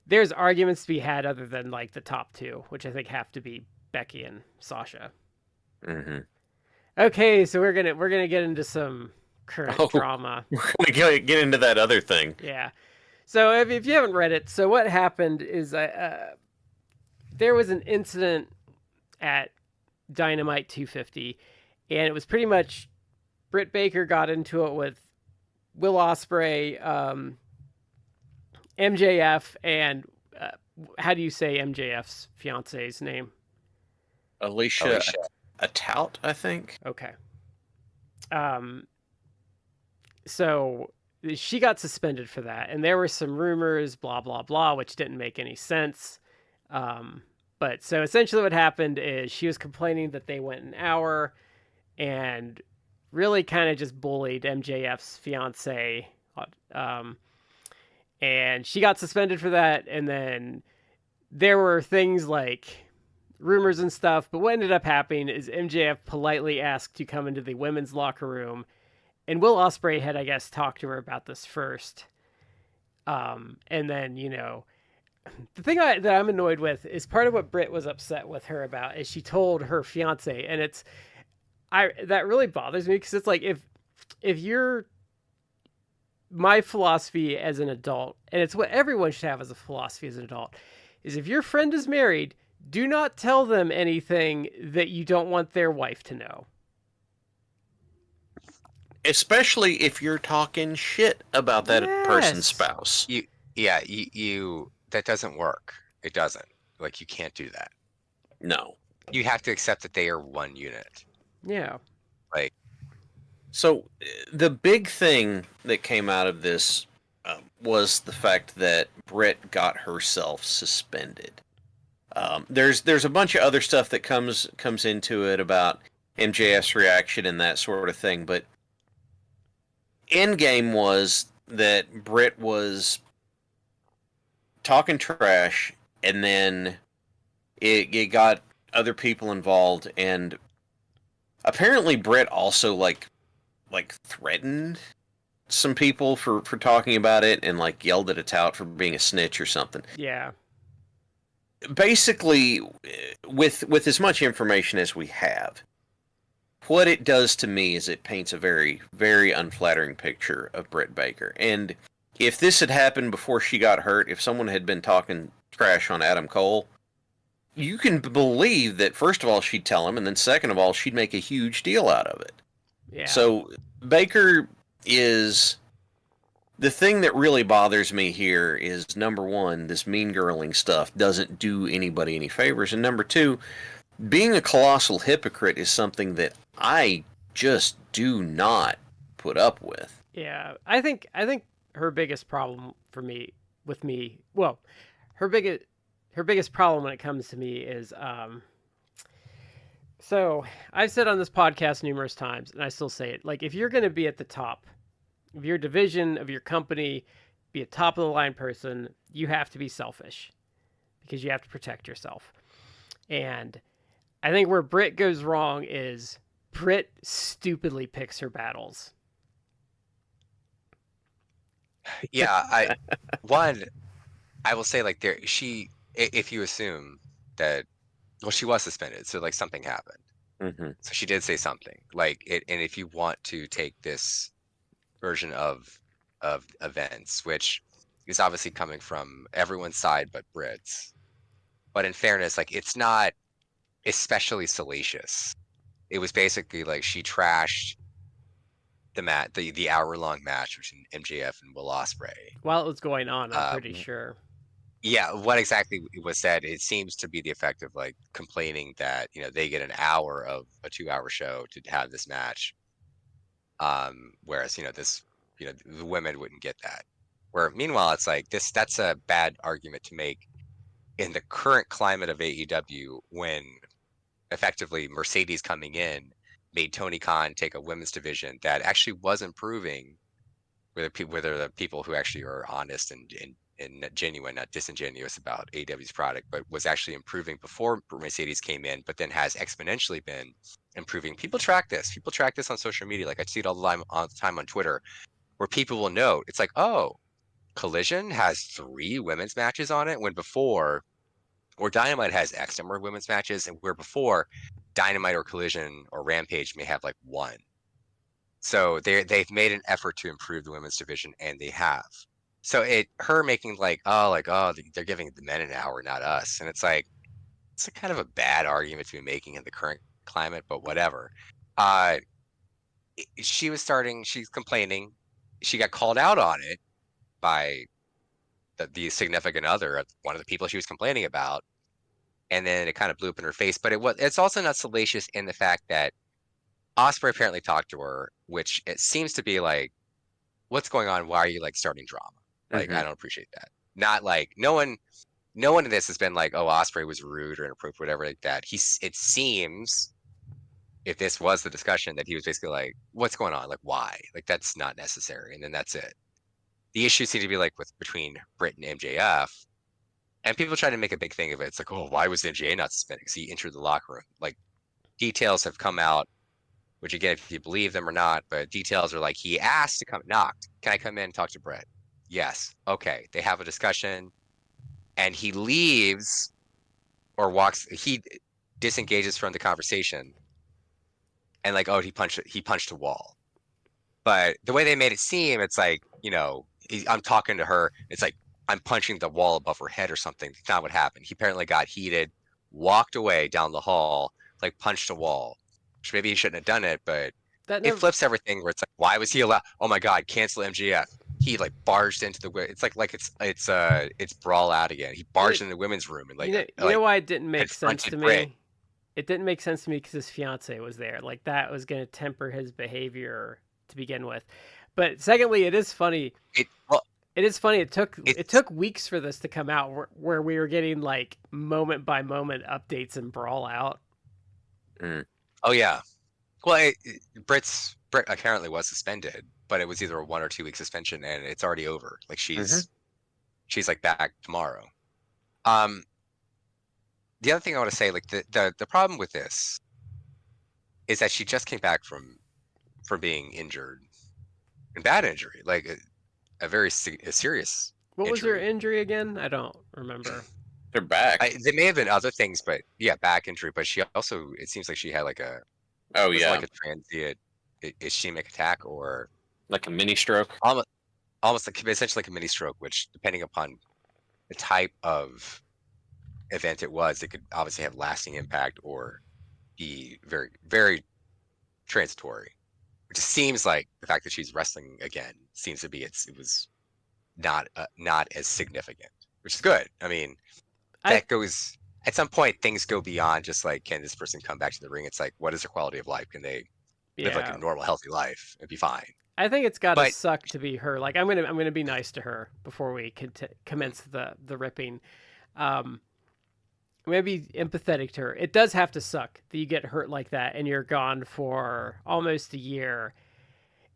there's arguments to be had other than like the top 2, which I think have to be Becky and Sasha. Mm-hmm. Okay, so we're gonna get into some current drama. We're gonna get into that other thing. Yeah. So if you haven't read it, so what happened is there was an incident at Dynamite 250, and it was pretty much Britt Baker got into it with Will Ospreay, MJF, and how do you say MJF's fiance's name? Alicia, a tout, I think. Okay. So she got suspended for that, and there were some rumors, blah blah blah, which didn't make any sense. But so essentially, what happened is she was complaining that they went an hour, and really kind of just bullied MJF's fiance. And she got suspended for that, and then there were things like rumors and stuff, but what ended up happening is MJF politely asked to come into the women's locker room, and Will Ospreay had, I guess, talked to her about this first. And then, the thing that I'm annoyed with is part of what Britt was upset with her about is she told her fiance, and that really bothers me because it's like if you're my philosophy as an adult, and it's what everyone should have as a philosophy as an adult, is if your friend is married, do not tell them anything that you don't want their wife to know. Especially if you're talking shit about that person's spouse. You that doesn't work. It doesn't. Like, you can't do that. No. You have to accept that they are one unit. Yeah. Like, so the big thing that came out of this was the fact that Britt got herself suspended. There's a bunch of other stuff that comes into it about MJF's reaction and that sort of thing, but endgame was that Britt was talking trash, and then it got other people involved, and apparently Britt also like threatened some people for talking about it, and like yelled at a tout for being a snitch or something. Yeah. Basically, with as much information as we have, what it does to me is it paints a very, very unflattering picture of Britt Baker. And if this had happened before she got hurt, if someone had been talking trash on Adam Cole, you can believe that, first of all, she'd tell him, and then second of all, she'd make a huge deal out of it. Yeah. So Baker is... The thing that really bothers me here is, number one, this mean girling stuff doesn't do anybody any favors, and number two, being a colossal hypocrite is something that I just do not put up with. Yeah, I think her biggest problem her biggest problem when it comes to me is so I've said on this podcast numerous times, and I still say it, like, if you're going to be at the top of your division, of your company, be a top of the line person, you have to be selfish because you have to protect yourself. And I think where Britt goes wrong is Britt stupidly picks her battles. Yeah, I will say, like, if you assume that, well, she was suspended, so like something happened. Mm-hmm. So she did say something, like it, and if you want to take this version of events, which is obviously coming from everyone's side but Britt's, but in fairness, like, it's not especially salacious. It was basically like she trashed the hour-long match between MJF and Will Ospreay while it was going on. I'm pretty sure. Yeah, what exactly was said? It seems to be the effect of, like, complaining that they get an hour of a 2-hour show to have this match, whereas the women wouldn't get that. Where meanwhile, it's like that's a bad argument to make in the current climate of AEW, when effectively Mercedes coming in made Tony Khan take a women's division that actually was improving, whether the people who actually are honest and genuine, not disingenuous about AEW's product, but was actually improving before Mercedes came in, but then has exponentially been improving. People track this on social media. Like, I see it all the time on Twitter, where people will note, it's like, oh, Collision has 3 women's matches on it, when before, or Dynamite has X number of women's matches, and where before Dynamite or Collision or Rampage may have like 1. So they've made an effort to improve the women's division, and they have. So her making like, they're giving the men an hour, not us. And it's a kind of a bad argument to be making in the current climate, but whatever. Uh, she's complaining. She got called out on it by the significant other of one of the people she was complaining about. And then it kind of blew up in her face. But it's also not salacious in the fact that Osprey apparently talked to her, which it seems to be like, what's going on? Why are you like starting drama? Like, I don't appreciate that. Not like no one in this has been like, oh, Osprey was rude or inappropriate, whatever like that. It seems, if this was the discussion, that he was basically like, what's going on? Like, why? Like, that's not necessary. And then that's it. The issue seems to be like between Britt and MJF. And people try to make a big thing of it. It's like, oh, why was MJF not suspended? Because he entered the locker room. Like, details have come out, which again, if you believe them or not, but details are like, he asked to come, knocked. Can I come in and talk to Brett? Yes. Okay. They have a discussion, and he leaves or he disengages from the conversation, and like, oh, he punched a wall. But the way they made it seem, it's like, I'm talking to her. It's like, I'm punching the wall above her head or something. That's not what happened. He apparently got heated, walked away down the hall, like punched a wall. Which maybe he shouldn't have done it, but it flips everything where it's like, why was he allowed? Oh my God, cancel MGF. He like barged into the it's like it's brawl out again. He barged into the women's room and like you know why it didn't make sense to me? Brit. It didn't make sense to me because his fiance was there. Like that was going to temper his behavior to begin with. But secondly, it is funny. It is funny. It took weeks for this to come out, where we were getting like moment by moment updates and brawl out. Oh yeah, well, Britt apparently was suspended, but it was either a 1 or 2 week suspension, and it's already over. Like she's like back tomorrow. The other thing I want to say, like the problem with this is that she just came back from being injured, and bad injury, like a very serious. What was her injury again? I don't remember. Her back. There may have been other things, but yeah, back injury. But she also, it seems like she had like a like a transient ischemic attack, or like a mini stroke. Almost like essentially like a mini stroke, which depending upon the type of event it was, it could obviously have lasting impact or be very, very transitory. Which seems like the fact that she's wrestling again seems to be it was not as significant, which is good. I mean, that goes at some point. Things go beyond just like, can this person come back to the ring? It's like, what is their quality of life? Can they live like a normal, healthy life and be fine? I think it's got to suck to be her. Like I'm gonna be nice to her before we commence the ripping. I'm gonna be empathetic to her. It does have to suck that you get hurt like that and you're gone for almost a year.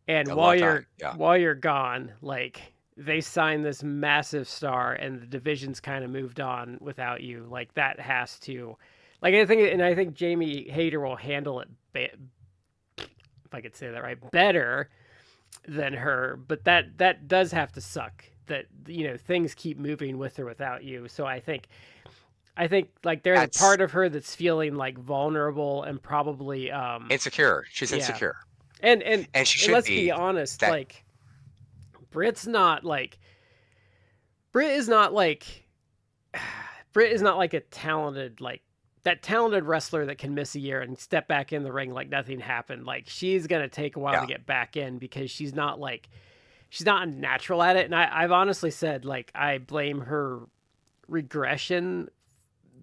And while you're gone, like they signed this massive star and the division's kind of moved on without you. Like that has to, like I think Jamie Hayter will handle it, if I could say that right, better than her. But that does have to suck. That things keep moving with or without you. So I think like there's a part of her that's feeling like vulnerable and probably insecure. She's insecure. And she should let's be honest, like Britt is not like a talented, like that talented wrestler that can miss a year and step back in the ring like nothing happened. Like she's gonna take a while to get back in because she's not natural at it. And I've honestly said, like, I blame her regression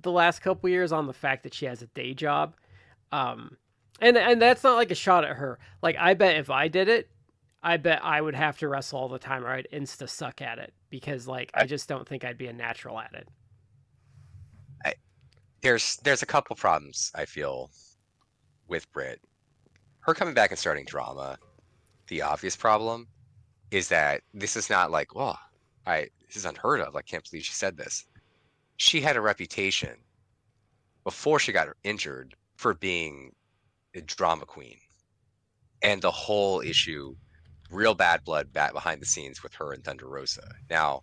the last couple years on the fact that she has a day job. And that's not like a shot at her. Like, I bet if I did it, I bet I would have to wrestle all the time or I'd insta suck at it because like, I just don't think I'd be a natural at it. There's a couple problems I feel with Britt. Her coming back and starting drama. The obvious problem is that this is not like, this is unheard of. I can't believe she said this. She had a reputation before she got injured for being a drama queen. And the whole issue, real bad blood behind the scenes with her and Thunder Rosa. Now,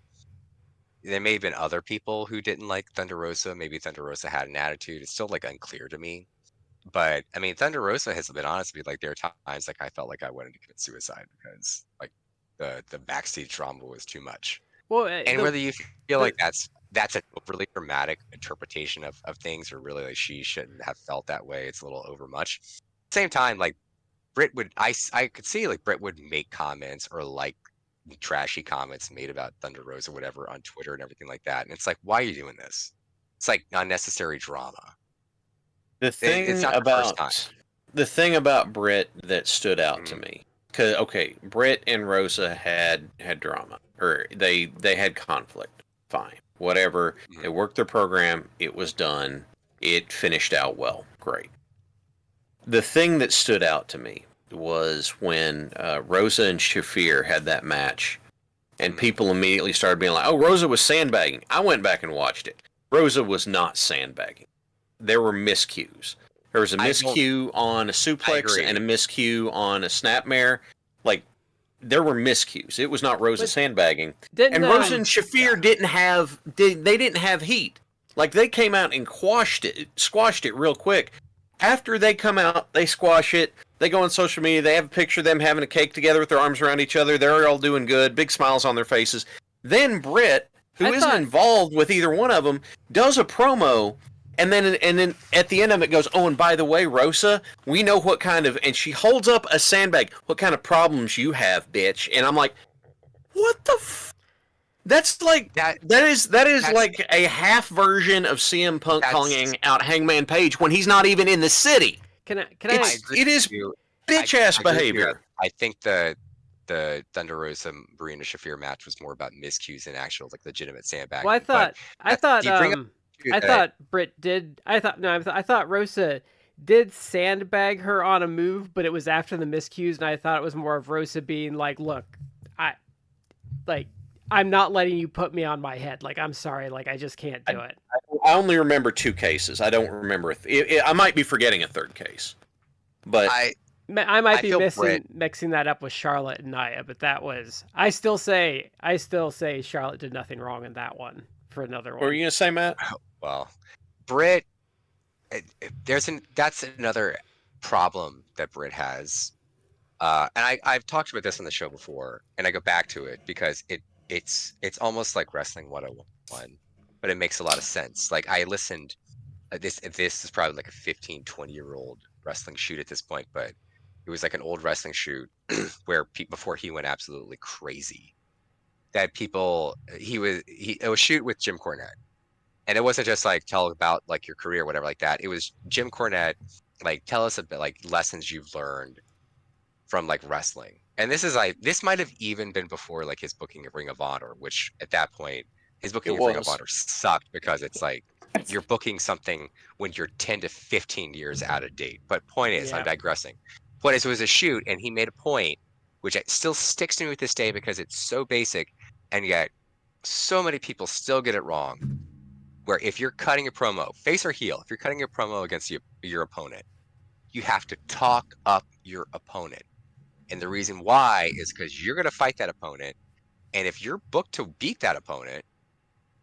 there may have been other people who didn't like Thunder Rosa. Maybe Thunder Rosa had an attitude. It's still like unclear to me. But I mean, Thunder Rosa has been honest with me. Like there are times like I felt like I wanted to commit suicide because like the backstage drama was too much. Well, And whether you feel like that's an overly dramatic interpretation of things, or really like she shouldn't have felt that way, it's a little overmuch. Same time, like Britt would, I could see like Britt would make comments or like trashy comments made about Thunder Rose or whatever on Twitter and everything like that. And it's like, why are you doing this? It's like unnecessary drama. The thing It's not the first time. the thing about Britt that stood out to Mhm. me, because okay, Britt and Rosa had drama, or they had conflict. Fine, whatever. Mhm. They worked their program. It was done. It finished out well. Great. The thing that stood out to me was when Rosa and Shafir had that match, and Mhm. people immediately started being like, "Oh, Rosa was sandbagging." I went back and watched it. Rosa was not sandbagging. There were miscues. There was a miscue on a suplex agree. and a miscue on a snapmare. Like, there were miscues. It was not Rosa But sandbagging. didn't And Rosa and Shafir didn't have heat. Like, they came out and squashed it real quick. After they come out, they squash it. They go on social media. They have a picture of them having a cake together with their arms around each other. They're all doing good. Big smiles on their faces. Then Britt, who isn't involved with either one of them, does a promo, and then at the end of it goes, "Oh, and by the way, Rosa, we know what kind of," and she holds up a sandbag, "what kind of problems you have, bitch." And I'm like, what the That's like that is like a half version of CM Punk calling out Hangman Page when he's not even in the city. It is bitch ass behavior. I think the Thunder Rosa Marina Shafir match was more about miscues than actual like legitimate sandbagging. Well, I thought Britt did. I thought Rosa did sandbag her on a move, but it was after the miscues, and I thought it was more of Rosa being like, "Look, I'm not letting you put me on my head. Like, I'm sorry. Like, I just can't do it." I only remember 2 cases. I don't remember. I might be forgetting a 3rd case, but I might be mixing that up with Charlotte and Nia. But that was. I still say Charlotte did nothing wrong in that one for another one. What were you gonna say, Matt? Well, Britt, that's another problem that Britt has, and I've talked about this on the show before, and I go back to it because it's almost like wrestling 101, but it makes a lot of sense. Like I listened, this is probably like a 15-20-year-old wrestling shoot at this point, but it was like an old wrestling shoot where before he went absolutely crazy, that it was a shoot with Jim Cornette, and it wasn't just like tell about like your career or whatever like that. It was Jim Cornette, like tell us a bit like lessons you've learned from like wrestling. And this might have even been before like his booking of Ring of Honor, which at that point his booking of Ring of Honor sucked because it's like you're booking something when you're 10 to 15 years out of date. But point is, I'm digressing. Point is, it was a shoot, and he made a point, which still sticks to me with this day because it's so basic, and yet so many people still get it wrong. Where if you're cutting a promo, face or heel, if you're cutting a promo against your opponent, you have to talk up your opponent. And the reason why is because you're going to fight that opponent. And if you're booked to beat that opponent,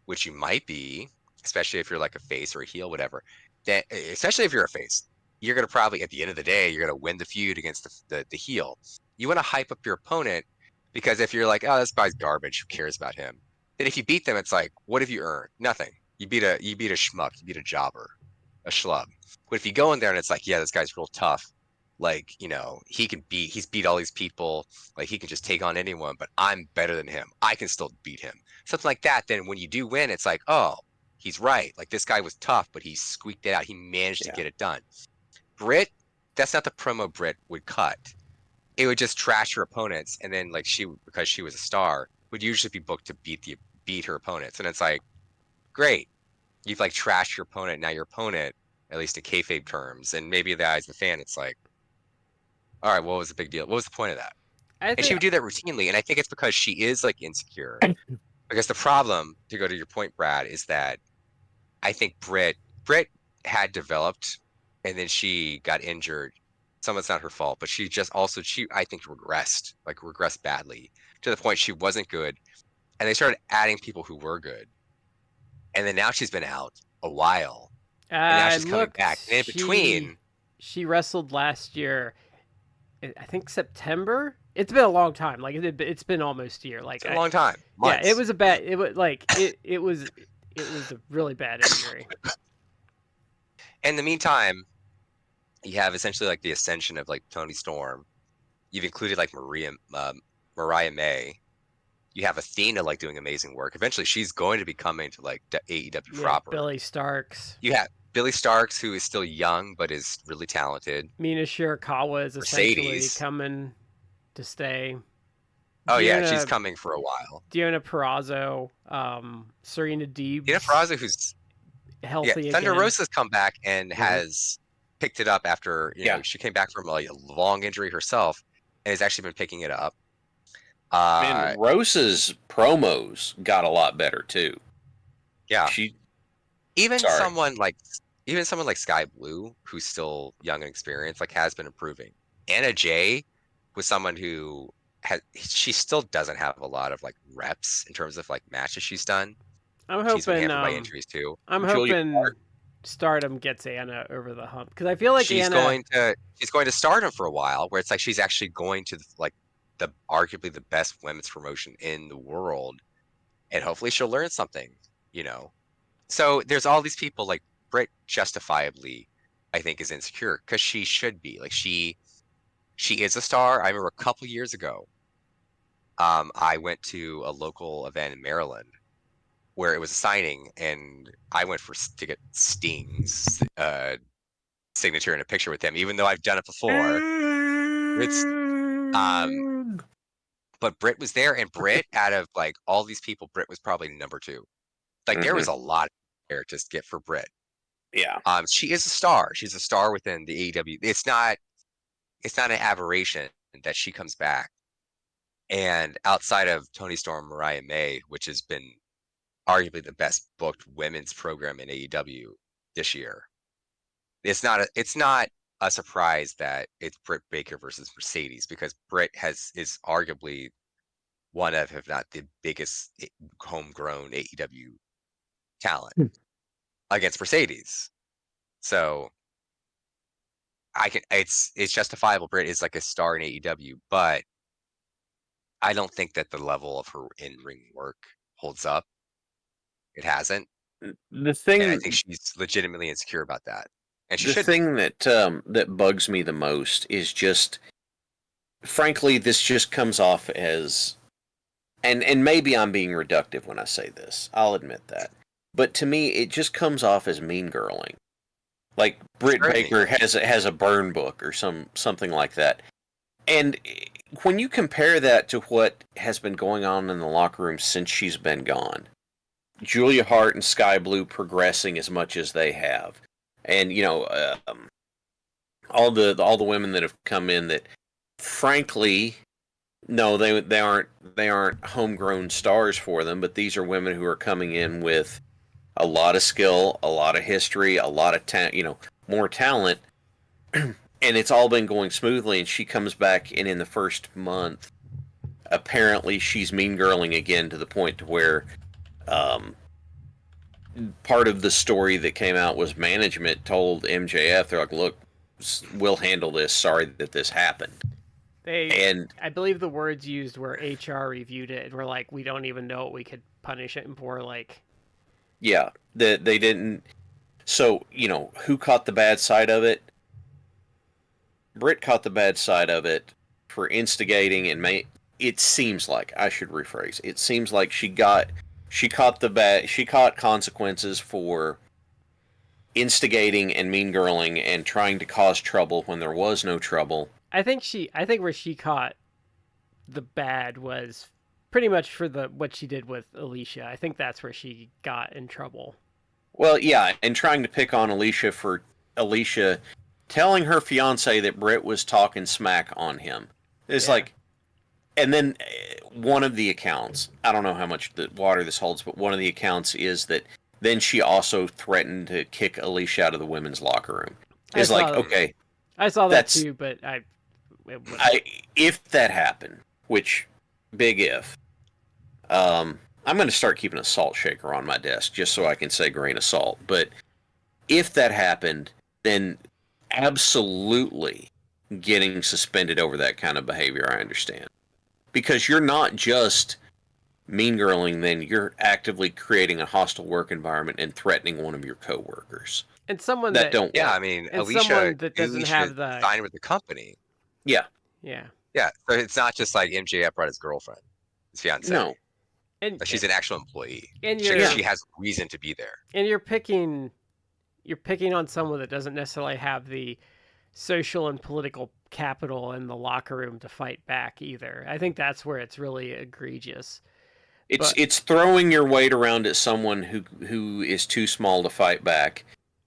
which you might be, especially if you're like a face or a heel, whatever, that especially if you're a face, you're going to probably, at the end of the day, you're going to win the feud against the heel. You want to hype up your opponent because if you're like, oh, this guy's garbage, who cares about him? Then if you beat them, it's like, what have you earned? Nothing. You beat a schmuck, you beat a jobber, a schlub. But if you go in there and it's like, yeah, this guy's real tough. Like, he's beat all these people. Like, he can just take on anyone, but I'm better than him. I can still beat him. Something like that. Then when you do win, it's like, oh, he's right. Like, this guy was tough, but he squeaked it out. He managed to get it done. Britt, that's not the promo Britt would cut. It would just trash her opponents. And then, like, because she was a star, would usually be booked to beat her opponents. And it's like, great. You've, like, trashed your opponent. Now your opponent, at least in kayfabe terms, and maybe in the eyes of the fan, it's like, all right, what was the big deal? What was the point of that? And she would do that routinely, and I think it's because she is like insecure. Because the problem, to go to your point, Brad, is that I think Britt had developed, and then she got injured. Some of it's not her fault, but she I think regressed badly to the point she wasn't good, and they started adding people who were good, and then now she's been out a while, and now she's coming back. And in between, she wrestled last year. I think September, It's been a long time. Like it's been almost a year. It's been a long time. Months. Yeah, it was a bad. It was like it was a really bad injury. In the meantime, you have essentially like the ascension of like Tony Storm. You've included like Mariah May. You have Athena like doing amazing work. Eventually, she's going to be coming to like AEW proper. Billy Starks. You have Billy Starks, who is still young but is really talented. Mina Shirakawa is essentially Mercedes. coming to stay. Oh yeah, she's coming for a while. Deonna Purrazzo, Serena Deeb. Deonna Purrazzo, who's healthy. Yeah, Thunder again. Rosa's come back and has picked it up after you know she came back from like a long injury herself and has actually been picking it up. Man, Rosa's promos got a lot better too. Yeah, even someone like Sky Blue, who's still young and experienced, like has been improving. Anna Jay was someone who she still doesn't have a lot of like reps in terms of like matches she's done. I'm hoping she's been hampered by injuries too. I'm hoping Stardom gets Anna over the hump because I feel like she's going to Stardom for a while, where it's like she's actually going to like the arguably the best women's promotion in the world, and hopefully she'll learn something, you know. So there's all these people like Britt, justifiably, I think, is insecure because she should be like she is a star. I remember a couple years ago, I went to a local event in Maryland where it was a signing, and I went to get Sting's signature in a picture with him, even though I've done it before. It's but Britt was there, and Britt, out of like all these people, Britt was probably number 2. Like there was a lot there to get for Britt. Yeah. She is a star. She's a star within the AEW. It's not an aberration that she comes back. And outside of Tony Storm, Mariah May, which has been arguably the best booked women's program in AEW this year, it's not a surprise that it's Britt Baker versus Mercedes, because Britt is arguably one of, if not the biggest homegrown AEW talent against Mercedes. So it's justifiable. Britt is like a star in AEW, but I don't think that the level of her in-ring work holds up. It hasn't. The thing, and I think she's legitimately insecure about that. And she the thing that bugs me the most is just, frankly, this just comes off as, and maybe I'm being reductive when I say this. I'll admit that, but to me, it just comes off as mean girling. Like Britt Baker has a burn book or something like that, and when you compare that to what has been going on in the locker room since she's been gone, Julia Hart and Sky Blue progressing as much as they have, and you know, all the women that have come in that, frankly, no, they aren't homegrown stars for them, but these are women who are coming in with a lot of skill, a lot of history, a lot of more talent, and it's all been going smoothly. And she comes back, and in the first month, apparently she's mean girling again to the point to where. Part of the story that came out was management told MJF, they're like, look, we'll handle this. Sorry that this happened. I believe the words used were HR reviewed it and were like, we don't even know what we could punish him for. Like, yeah, they didn't. So, who caught the bad side of it? Britt caught the bad side of it for instigating and it seems like, I should rephrase, it seems like she caught consequences for instigating and mean girling and trying to cause trouble when there was no trouble. I think where she caught the bad was pretty much for what she did with Alicia. I think that's where she got in trouble. Well, yeah, and trying to pick on Alicia for telling her fiance that Britt was talking smack on him. It's like, and then one of the accounts, I don't know how much the water this holds, but one of the accounts is that then she also threatened to kick Alicia out of the women's locker room. It's like, okay. I saw that too, but if that happened, which, big if, I'm going to start keeping a salt shaker on my desk just so I can say grain of salt. But if that happened, then absolutely getting suspended over that kind of behavior, I understand. Because you're not just mean girling, then you're actively creating a hostile work environment and threatening one of your coworkers. And someone That don't Yeah, work. I mean, and Alicia someone that knew doesn't he have should the sign with the company. Yeah. yeah. Yeah, so it's not just like MJF brought his girlfriend, his fiance. No. And Like, she's an actual employee. and She, you're she has reason to be there. and you're picking on someone that doesn't necessarily have the social and political capital in the locker room to fight back either. I think that's where it's really egregious. It's throwing your weight around at someone who is too small to fight back.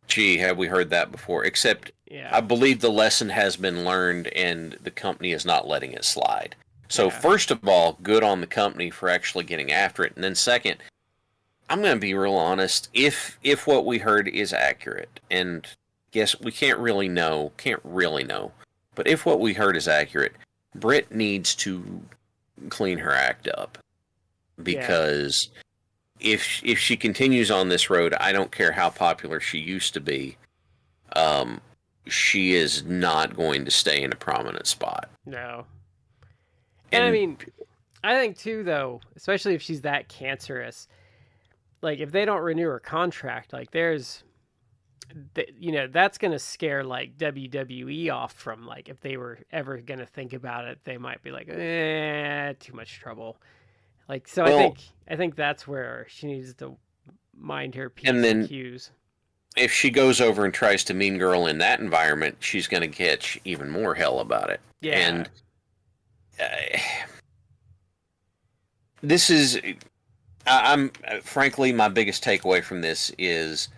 Gee, have we heard that before? Except Yeah. I believe the lesson has been learned and the company is not letting it slide. So Yeah. first of all, good on the company for actually getting after it. And then second, I'm going to be real honest, if what we heard is accurate, and yes, we can't really know, but if what we heard is accurate, Britt needs to clean her act up. Because if she continues on this road, I don't care how popular she used to be, she is not going to stay in a prominent spot. No. And I mean, I think too, though, especially if she's that cancerous, like if they don't renew her contract, like that's going to scare like WWE off from like if they were ever going to think about it, they might be like, too much trouble. Like, so I think that's where she needs to mind her P's and Q's. If she goes over and tries to mean girl in that environment, she's going to catch even more hell about it. Yeah. And this is, I'm frankly, my biggest takeaway from this is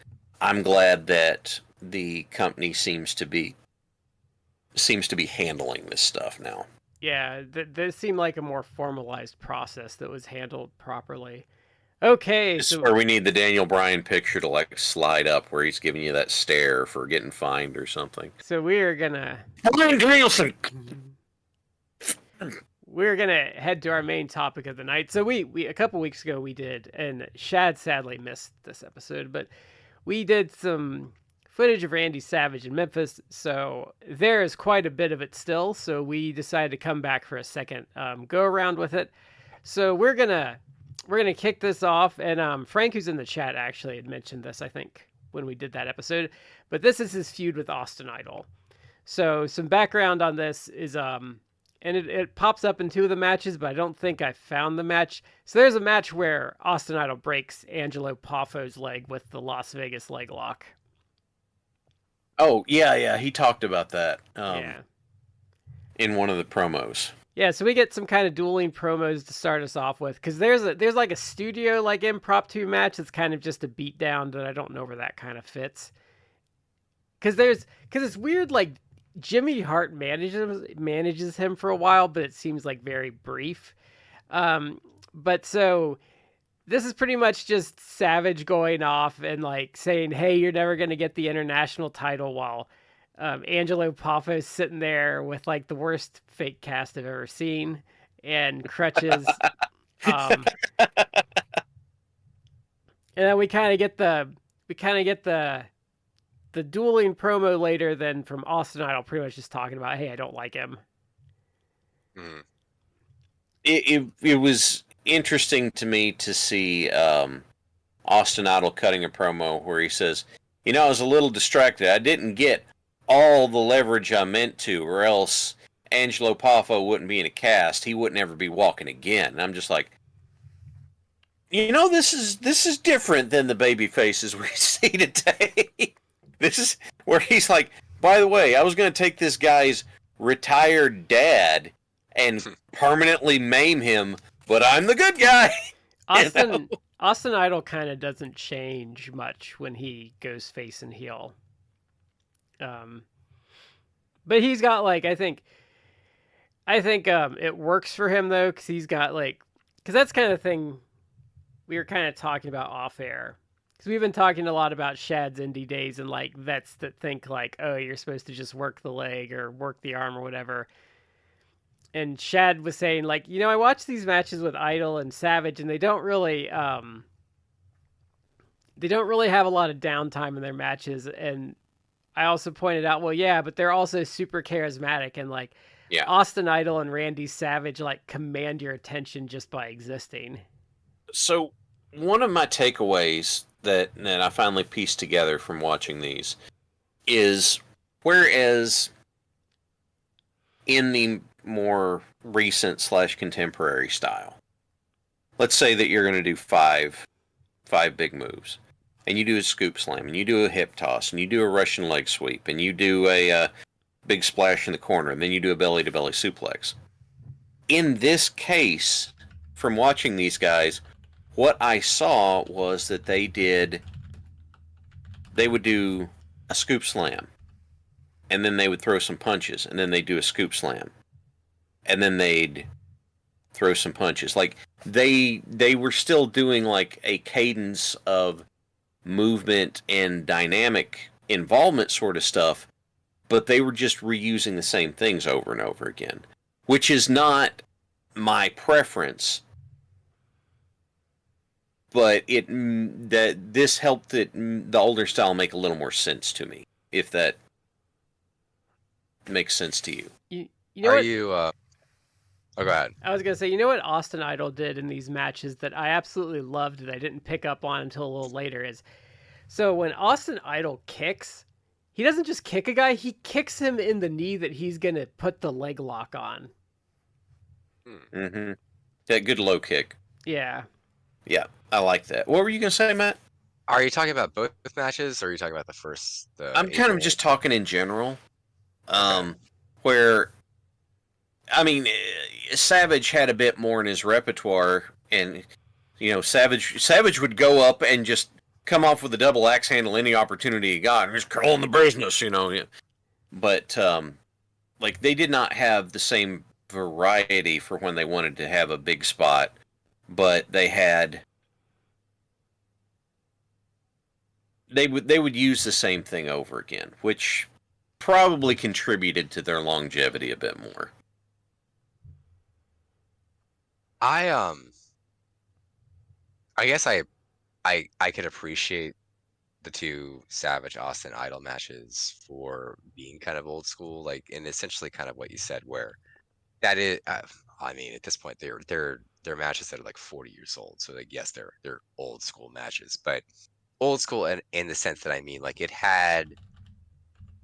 I'm glad that the company seems to be handling this stuff now. Yeah, this seemed like a more formalized process that was handled properly. Okay, This is where we need the Daniel Bryan picture to like slide up, where he's giving you that stare for getting fined or something. So we're gonna head to our main topic of the night. So we a couple weeks ago we did, and Shad sadly missed this episode, but we did some footage of Randy Savage in Memphis, so there is quite a bit of it still, so we decided to come back for a second go around with it. So we're gonna kick this off, and Frank, who's in the chat, actually had mentioned this, I think, when we did that episode, but this is his feud with Austin Idol. So some background on this is and it pops up in two of the matches, but I don't think I found the match. So there's a match where Austin Idol breaks Angelo Poffo's leg with the Las Vegas leg lock. Oh, yeah, he talked about that in one of the promos. Yeah, so we get some kind of dueling promos to start us off with, because there's like a studio like impromptu match that's kind of just a beatdown that I don't know where that kind of fits. Because it's weird, like Jimmy Hart manages him for a while, but it seems like very brief. But so this is pretty much just Savage going off and like saying, "Hey, you're never gonna get the international title," while Angelo Poffo's sitting there with like the worst fake cast I've ever seen and crutches. And then we kind of get the dueling promo later then from Austin Idol, pretty much just talking about, "Hey, I don't like him." Mm. It was interesting to me to see Austin Idol cutting a promo where he says, I was a little distracted. I didn't get all the leverage I meant to, or else Angelo Poffo wouldn't be in a cast. He wouldn't ever be walking again. And I'm just like, this is different than the baby faces we see today. This is where he's like, by the way, I was going to take this guy's retired dad and permanently maim him, but I'm the good guy. Austin Idol kind of doesn't change much when he goes face and heel. But he's got like, I think it works for him though, because he's got like, because that's kind of the thing we were kind of talking about off air. Because we've been talking a lot about Shad's indie days and like vets that think like, oh, you're supposed to just work the leg or work the arm or whatever. And Shad was saying like, I watch these matches with Idol and Savage, and they don't really have a lot of downtime in their matches, and I also pointed out, well, yeah, but they're also super charismatic, and like Yeah. Austin Idol and Randy Savage like command your attention just by existing. So one of my takeaways that I finally pieced together from watching these is, whereas in the more recent / contemporary style, let's say that you're going to do five big moves, and you do a scoop slam, and you do a hip toss, and you do a Russian leg sweep, and you do a big splash in the corner, and then you do a belly to belly suplex. In this case, from watching these guys, what I saw was that they would do a scoop slam, and then they would throw some punches, and then they'd do a scoop slam, and then they'd throw some punches. Like they were still doing like a cadence of movement and dynamic involvement sort of stuff, but they were just reusing the same things over and over again, which is not my preference. But this helped the older style make a little more sense to me, if that makes sense to you. You know Are what? you? Oh, go ahead. I was gonna say, you know what Austin Idol did in these matches that I absolutely loved that I didn't pick up on until a little later is, so when Austin Idol kicks, he doesn't just kick a guy; he kicks him in the knee that he's gonna put the leg lock on. Mm-hmm. That good low kick. Yeah. Yeah, I like that. What were you gonna say, Matt? Are you talking about both matches, or are you talking about the first? I'm kind of just talking in general. Where, I mean, Savage had a bit more in his repertoire, and Savage would go up and just come off with a double axe handle any opportunity he got. He's calling the business, But like they did not have the same variety for when they wanted to have a big spot, but they would use the same thing over again, which probably contributed to their longevity a bit more. I guess I could appreciate the two Savage Austin Idol matches for being kind of old school, like, and essentially kind of what you said, where that is. I mean, at this point, they're matches that are like 40 years old. So like, yes, they're old school matches, but old school in the sense that I mean, like, it had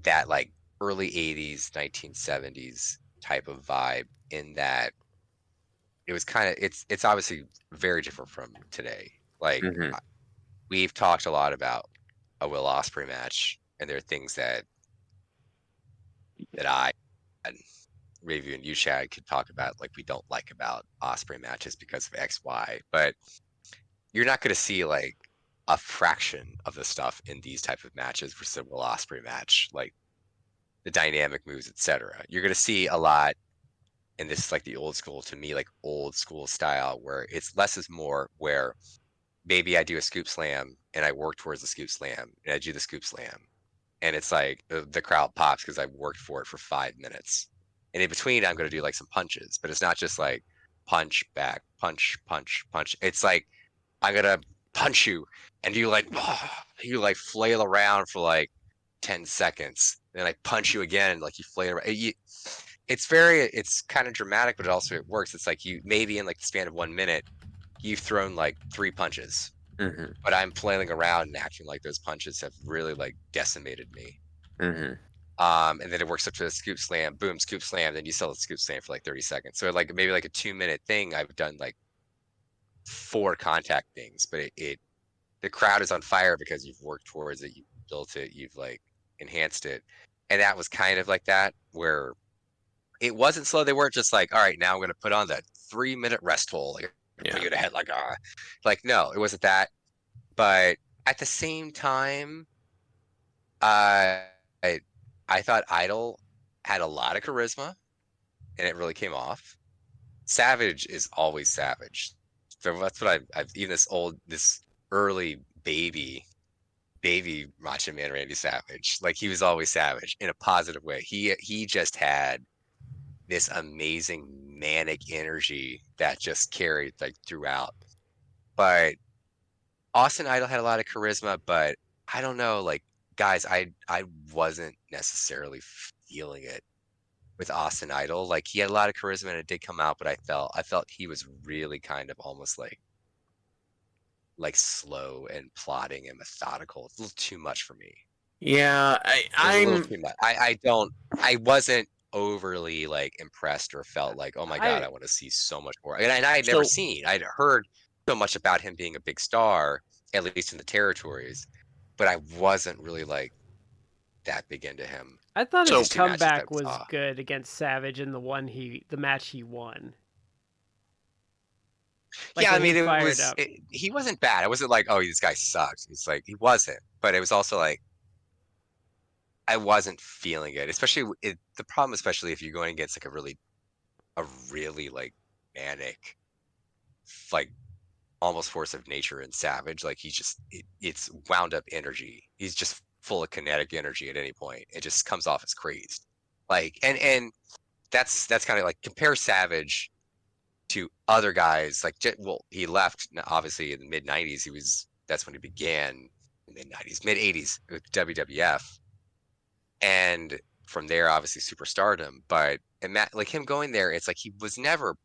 that like early 80s, 1970s type of vibe, in that it was kind of, it's obviously very different from today. Like, Mhm. we've talked a lot about a Will Ospreay match, and there are things that I and maybe even you, Chad, could talk about, like, we don't like about Ospreay matches because of X, Y, but you're not going to see like a fraction of the stuff in these type of matches versus a Will Ospreay match, like the dynamic moves, etc. You're going to see a lot, and this is like the old school, to me, like old school style, where it's less is more, where maybe I do a scoop slam and I work towards the scoop slam and I do the scoop slam, and it's like the crowd pops because I worked for it for 5 minutes, and in between I'm going to do like some punches, but it's not just like punch back, punch, punch, punch. It's like I'm going to punch you, and you like you like flail around for like 10 seconds, then I punch you again, like you flail around. It's kind of dramatic, but also it works. It's like, you maybe in like the span of 1 minute, you've thrown like 3 punches, Mhm. but I'm flailing around and acting like those punches have really like decimated me. Mhm. And then it works up to the scoop slam, boom, scoop slam, then you sell the scoop slam for like 30 seconds. So like maybe like a 2-minute thing, I've done like 4 contact things, but the crowd is on fire because you've worked towards it, you've built it, you've like enhanced it. And that was kind of like that, where it wasn't slow. They weren't just like, all right, now I'm going to put on that 3-minute rest hold. Like, Yeah. put you to head, like, no, it wasn't that. But at the same time, I I thought Idol had a lot of charisma, and it really came off. Savage is always Savage. So that's what I've even this early baby Macho Man Randy Savage. Like, he was always Savage in a positive way. He just had this amazing manic energy that just carried like throughout. But Austin Idol had a lot of charisma, but I don't know, like, guys, I wasn't necessarily feeling it with Austin Idol. Like he had a lot of charisma and it did come out, but I felt he was really kind of almost like slow and plodding and methodical. It's a little too much for me. Yeah, It was a little too much. I wasn't overly like impressed or felt like, oh my God, I want to see so much more. And I had never seen, I'd heard so much about him being a big star, at least in the territories, but I wasn't really like that big into him. I thought So- his Two matches that comeback we was saw. good against Savage in the match he won. Like, Yeah, I when he mean, fired up. he wasn't bad. I wasn't like, oh, this guy sucks. It's like he wasn't, but it was also like I wasn't feeling it. Especially the problem, especially if you're going against like a really like manic, like almost force of nature and Savage. Like he's just it's wound up energy. He's just full of kinetic energy at any point. It just comes off as crazed. Like and that's kind of like compare Savage to other guys. Like well, he left obviously in the mid '90s. That's when he began in the mid '90s, mid '80s with WWF, and from there obviously superstardom. But and like him going there, it's like he was never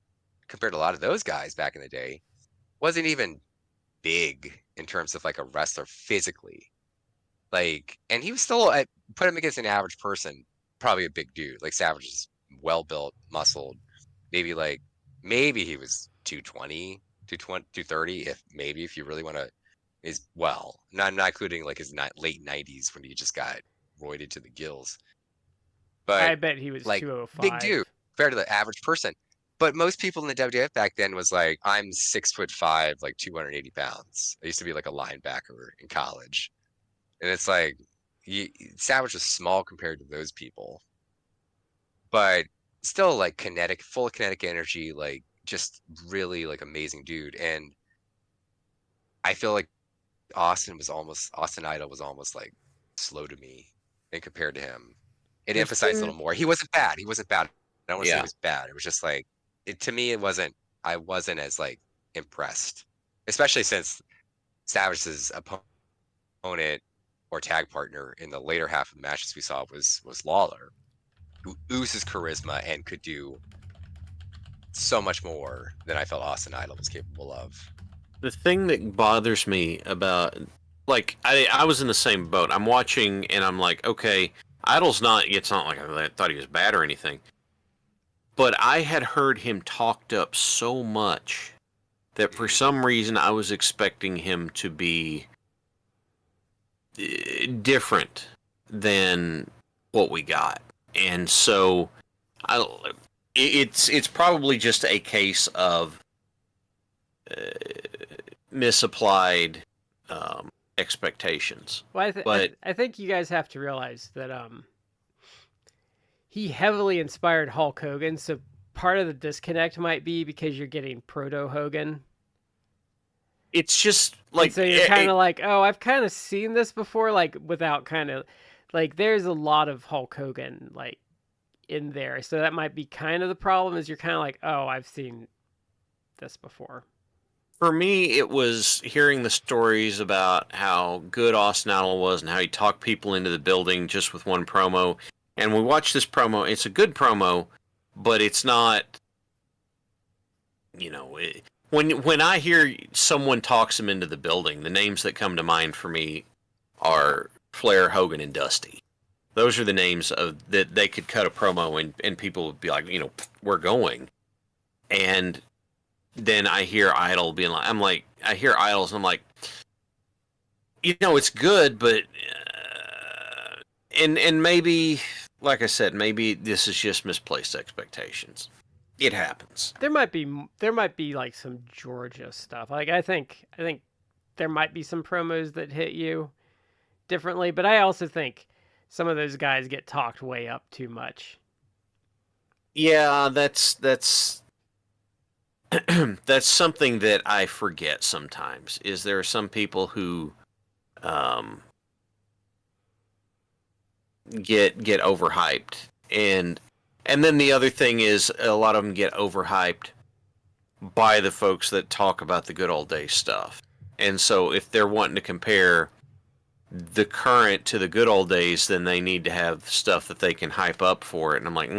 compared to a lot of those guys back in the day. Wasn't even big in terms of like a wrestler physically. Like, and he was still put him against an average person, probably a big dude. Like Savage is well built, muscled. Maybe he was 220, 230, if you really want to, is well, not including like his late 90s when he just got roided to the gills. But I bet he was like 205. big dude compared to the average person. But most people in the WWF back then was like, I'm 6'5", like 280 pounds. I used to be like a linebacker in college. And it's like, Savage was small compared to those people. But still like full of kinetic energy, like just really like amazing dude. And I feel like Austin Idol was almost like slow to me and compared to him. It emphasized a little more. He wasn't bad. I don't want to say he was bad. It was just like, to me, I wasn't as like impressed, especially since Savage's opponent or tag partner in the later half of the matches we saw was Lawler, who oozes charisma and could do so much more than I felt Austin Idol was capable of. The thing that bothers me about, like, I was in the same boat. I'm watching and I'm like, okay, it's not like I thought he was bad or anything. But I had heard him talked up so much that for some reason I was expecting him to be different than what we got. And so it's probably just a case of misapplied expectations. Well, I think you guys have to realize that he heavily inspired Hulk Hogan, so part of the disconnect might be because you're getting proto Hogan. It's just like, and so you're kind of like, oh, I've kind of seen this before, like without kind of like there's a lot of Hulk Hogan like in there, so that might be kind of the problem. Is you're kind of like, oh, I've seen this before. For me, it was hearing the stories about how good Austin Idol was and how he talked people into the building just with one promo. And we watched this promo. It's a good promo, but it's not, when I hear someone talks him into the building, the names that come to mind for me are Flair, Hogan, and Dusty. Those are the names that they could cut a promo and people would be like, we're going. And then I hear Idol being like, I hear Idols and I'm like, it's good, but, and maybe, like I said, maybe this is just misplaced expectations. It happens. There might be like some Georgia stuff. Like I think there might be some promos that hit you differently, but I also think some of those guys get talked way up too much. Yeah, that's that's something that I forget sometimes. Is there are some people who get overhyped, and then the other thing is a lot of them get overhyped by the folks that talk about the good old days stuff. And so if they're wanting to compare the current to the good old days, then they need to have stuff that they can hype up for it. And I'm like,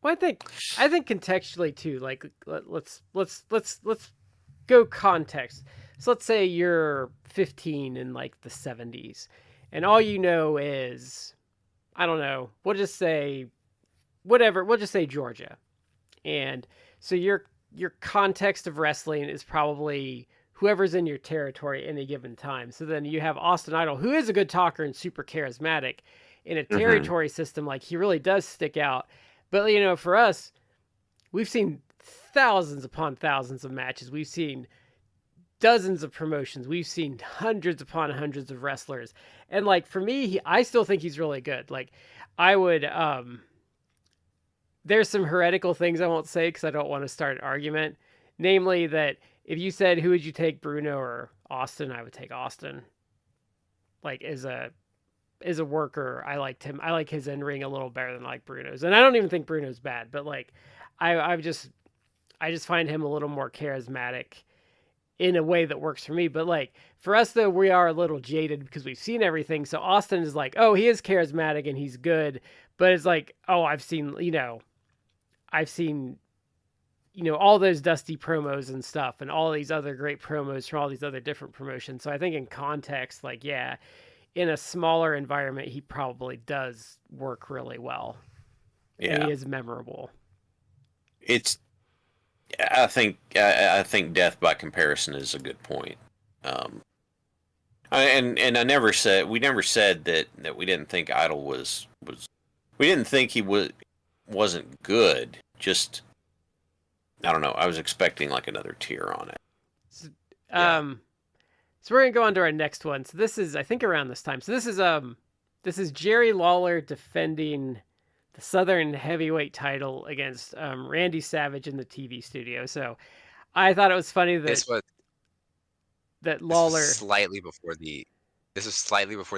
Well, I think contextually too. Like, let's go context. So let's say you're 15 in like the 70s, and all you know is, I don't know. We'll just say whatever. We'll just say Georgia, and so your context of wrestling is probably whoever's in your territory at any given time. So then you have Austin Idol, who is a good talker and super charismatic. In a territory system, like, he really does stick out. But, you know, for us, we've seen thousands upon thousands of matches. We've seen dozens of promotions. We've seen hundreds upon hundreds of wrestlers. And, like, for me, I still think he's really good. Like, I would, there's some heretical things I won't say because I don't want to start an argument. Namely that if you said, who would you take, Bruno or Austin, I would take Austin. Like, as a worker, I liked him. I like his in-ring a little better than I like Bruno's. And I don't even think Bruno's bad, but like, I just find him a little more charismatic in a way that works for me. But like, for us though, we are a little jaded because we've seen everything. So Austin is like, oh, he is charismatic and he's good. But it's like, oh, I've seen, all those Dusty promos and stuff and all these other great promos from all these other different promotions. So I think in context, like, yeah, in a smaller environment, he probably does work really well. Yeah. And he is memorable. I think death by comparison is a good point. And we never said that we didn't think Idol was we didn't think he wasn't good. Just, I don't know. I was expecting like another tier on it. So we're gonna go on to our next one. So this is, I think, around this time. So this is Jerry Lawler defending the Southern Heavyweight title against Randy Savage in the TV studio. So I thought it was funny that Lawler This was slightly before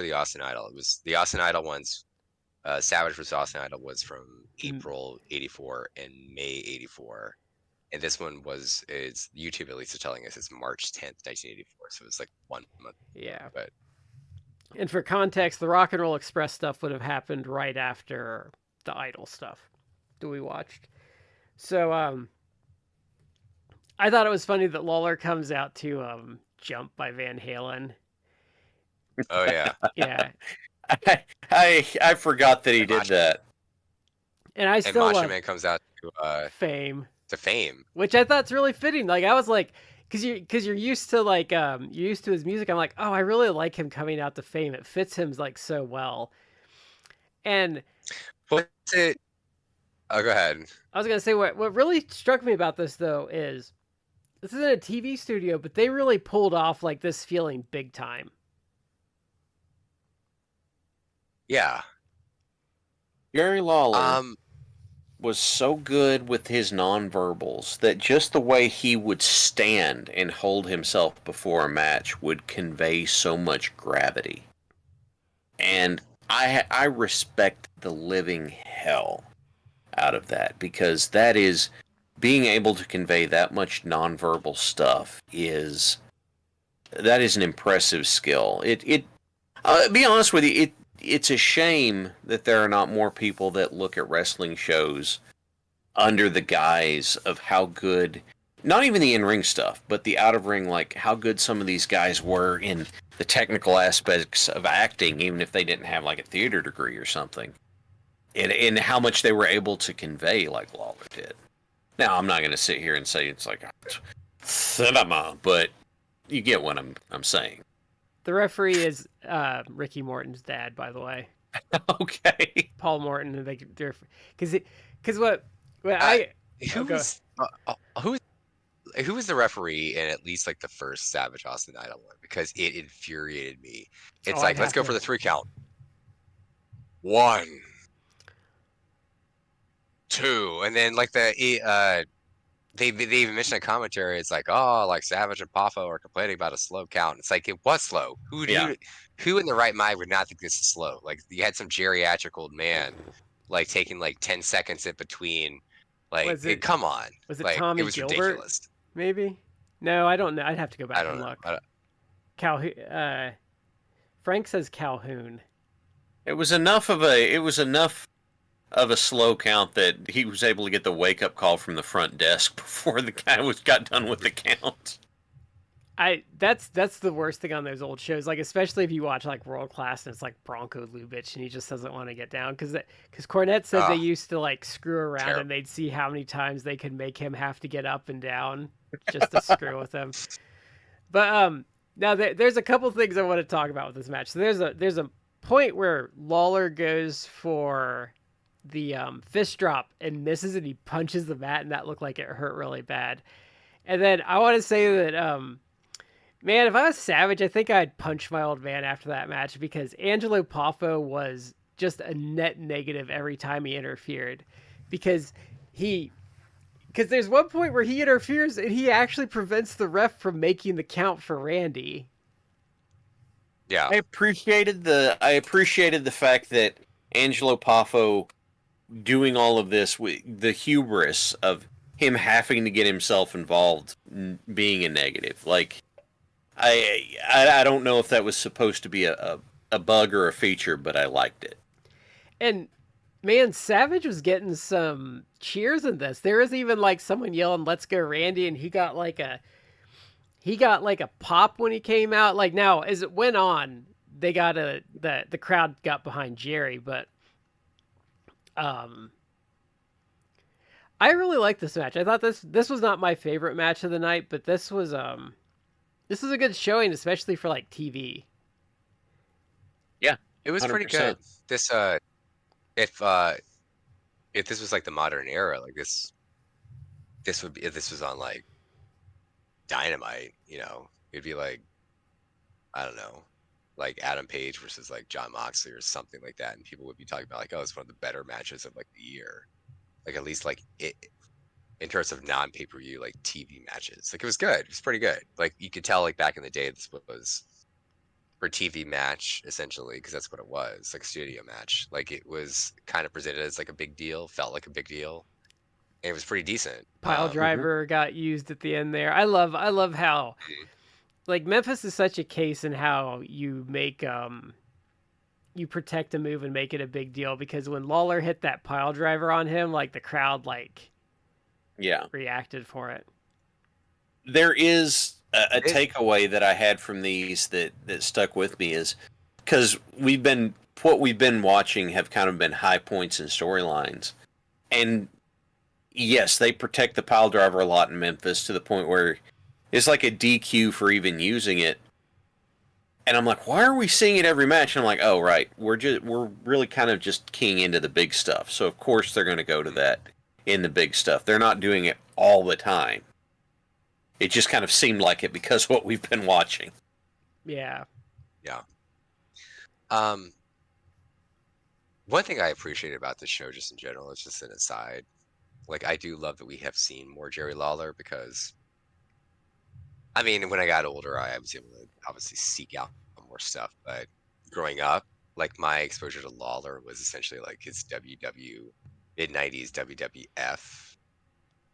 the Austin Idol. It was the Austin Idol ones. Savage vs. Austin Idol was from April '84 and May '84. And this one is YouTube at least is telling us it's March 10th, 1984. So it's like 1 month. Yeah. But and for context, the Rock and Roll Express stuff would have happened right after the Idol stuff that we watched. So I thought it was funny that Lawler comes out to Jump by Van Halen. Oh yeah. Yeah. I forgot that he did that. And I still Macho Man comes out to Fame. To Fame, which I thought's really fitting. Like, I was like, because you're used to like you're used to his music. I'm like, oh, I really like him coming out to Fame. It fits him like so well. And what's it? Oh, go ahead. I was gonna say what really struck me about this though is this is in a TV studio, but they really pulled off like this feeling big time. Yeah, Jerry Lawler was so good with his nonverbals that just the way he would stand and hold himself before a match would convey so much gravity. And I respect the living hell out of that, because that is, being able to convey that much nonverbal stuff that is an impressive skill. Be honest with you, it's a shame that there are not more people that look at wrestling shows under the guise of how good, not even the in-ring stuff, but the out-of-ring, like how good some of these guys were in the technical aspects of acting, even if they didn't have like a theater degree or something, and how much they were able to convey like Lawler did. Now, I'm not going to sit here and say it's like cinema, but you get what I'm saying. The referee is Ricky Morton's dad, by the way. Okay. Paul Morton, because who was the referee in at least like the first Savage Austin Idol one? Because it infuriated me. It's like, let's go for the 3 count. 1, 2, and then like they even mentioned a commentary. It's like, oh, like Savage and Poffo are complaining about a slow count. It's like, it was slow. Who in the right mind would not think this is slow? Like, you had some geriatric old man like taking like 10 seconds in between. Like, come on. Was it like, Tommy it was Gilbert? Ridiculous. Maybe. No, I don't know. I'd have to go back and know. look. Frank says Calhoun. It was enough of a slow count that he was able to get the wake up call from the front desk before the guy got done with the count. That's the worst thing on those old shows, like especially if you watch like World Class and it's like Bronco Lubitsch and he just doesn't want to get down because Cornette said they used to like screw around terrible. and they'd see how many times they could make him have to get up and down just to screw with him. But now there's a couple things I want to talk about with this match. So there's a point where Lawler goes for the fist drop and misses and he punches the mat and that looked like it hurt really bad. And then I want to say that man, if I was Savage, I think I'd punch my old man after that match because Angelo Poffo was just a net negative every time he interfered. Because there's one point where he interferes and he actually prevents the ref from making the count for Randy. Yeah. I appreciated the fact that Angelo Poffo doing all of this with the hubris of him having to get himself involved being a negative. Like, I don't know if that was supposed to be a bug or a feature, but I liked it. And man, Savage was getting some cheers in this. There was even like someone yelling, "Let's go, Randy," and he got like a pop when he came out. Like now, as it went on, they got the crowd got behind Jerry, but I really liked this match. I thought this was not my favorite match of the night, but this was a good showing, especially for like TV. Yeah, it was 100%. Pretty good. This if this was like the modern era, like this would be, if this was on like Dynamite, you know, it'd be like, I don't know, like Adam Page versus like Jon Moxley or something like that, and people would be talking about like, oh, it's one of the better matches of like the year, like at least like it in terms of non-pay-per-view like TV matches. Like it was good, it was pretty good. Like you could tell like back in the day this was for TV match essentially, because that's what it was, like a studio match. Like it was kind of presented as like a big deal, felt like a big deal. And it was pretty decent. Pile driver got used at the end there. I love how like Memphis is such a case in how you make you protect a move and make it a big deal, because when Lawler hit that pile driver on him, like the crowd like reacted for it. There is a takeaway that I had from these that stuck with me is because what we've been watching have kind of been high points in storylines, and yes, they protect the pile driver a lot in Memphis to the point where it's like a DQ for even using it. And I'm like, why are we seeing it every match? And I'm like, oh right, we're really kind of just keying into the big stuff. So of course they're going to go to that in the big stuff. They're not doing it all the time. It just kind of seemed like it because of what we've been watching. Yeah. Yeah. One thing I appreciate about this show, just in general, is just an aside. Like, I do love that we have seen more Jerry Lawler, because, I mean, when I got older, I was able to obviously seek out more stuff. But growing up, like, my exposure to Lawler was essentially like his mid-90s WWF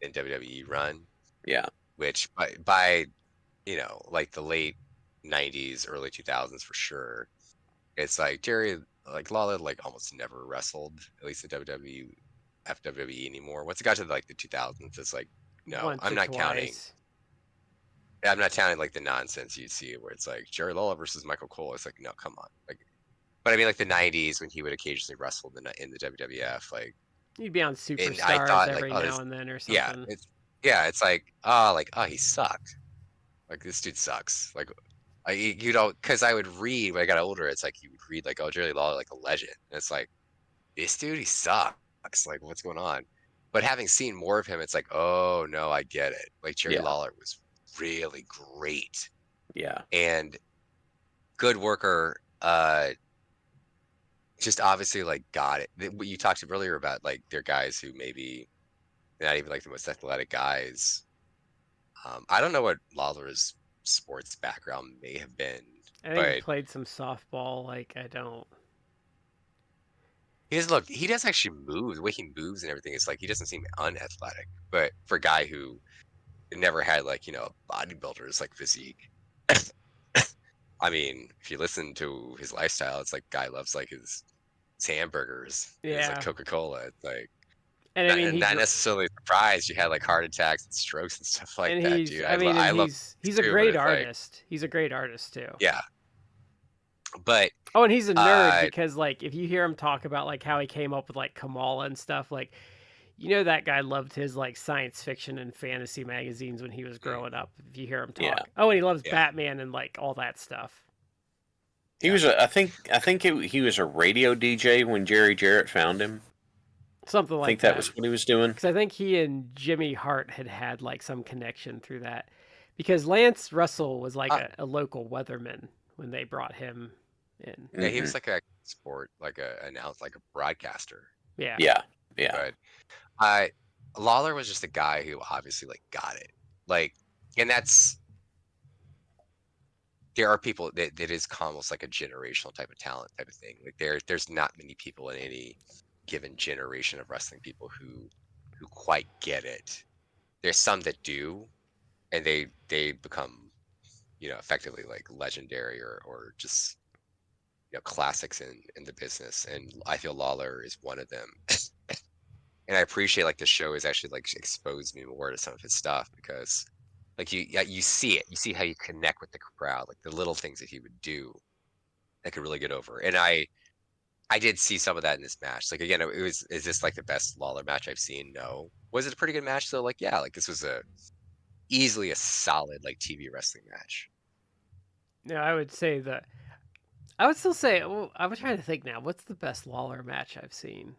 and WWE run. Yeah. Which by you know, like the late 90s, early 2000s for sure, it's like Jerry, like Lawler, like almost never wrestled, at least in WWE anymore. Once it got to like the 2000s, it's like, no, I'm not counting like the nonsense you'd see where it's like Jerry Lawler versus Michael Cole. It's like, no, come on. Like, but I mean, like the 90s when he would occasionally wrestle in the WWF, like you'd be on Superstars every now and then or something. It's like, oh, he sucked. Like, this dude sucks. Like, you know, because I would read when I got older, it's like you would read like, oh, Jerry Lawler, like a legend. And it's like, this dude, he sucks. Like, what's going on? But having seen more of him, it's like, oh no, I get it. Like Jerry Lawler was really great. Yeah. And good worker. Just obviously like got it. What you talked earlier about, like they're guys who maybe not even like the most athletic guys. I don't know what Lawler's sports background may have been. I think he played some softball. Like, I don't. He does actually move. The way he moves and everything, it's like he doesn't seem unathletic. But for a guy who never had like, you know, bodybuilder's like physique, I mean, if you listen to his lifestyle, it's like guy loves like his hamburgers, his like Yeah. Coca-Cola. It's like And I mean, not necessarily surprised you had like heart attacks and strokes and stuff like that, dude. I mean, and I love he's a too, but great it's like artist. He's a great artist too. yeah. But Oh, and he's a nerd because like if you hear him talk about like how he came up with like Kamala and stuff, like you know that guy loved his like science fiction and fantasy magazines when he was growing up. If you hear him talk, Yeah. oh, and he loves Yeah. Batman and like all that stuff. He was I think he was a radio DJ when Jerry Jarrett found him. Something like I think that was what he was doing. Because I think he and Jimmy Hart had like some connection through that. Because Lance Russell was like a local weatherman when they brought him in. Yeah, he was like a sport, like like a broadcaster. Yeah. Yeah. Yeah. But Lawler was just a guy who obviously like got it. Like, and there are people that is almost like a generational type of talent type of thing. Like there's not many people in any given generation of wrestling people who quite get it. There's some that do, and they become, effectively like legendary or just classics in the business. And I feel Lawler is one of them. And I appreciate like the show has actually like exposed me more to some of his stuff because like you see it, you see how you connect with the crowd, like the little things that he would do that could really get over. And I did see some of that in this match. Like again, is this like the best Lawler match I've seen? No. Was it a pretty good match though? Like yeah, like this was easily a solid like TV wrestling match. No, I would still say, well, I'm trying to think now. What's the best Lawler match I've seen?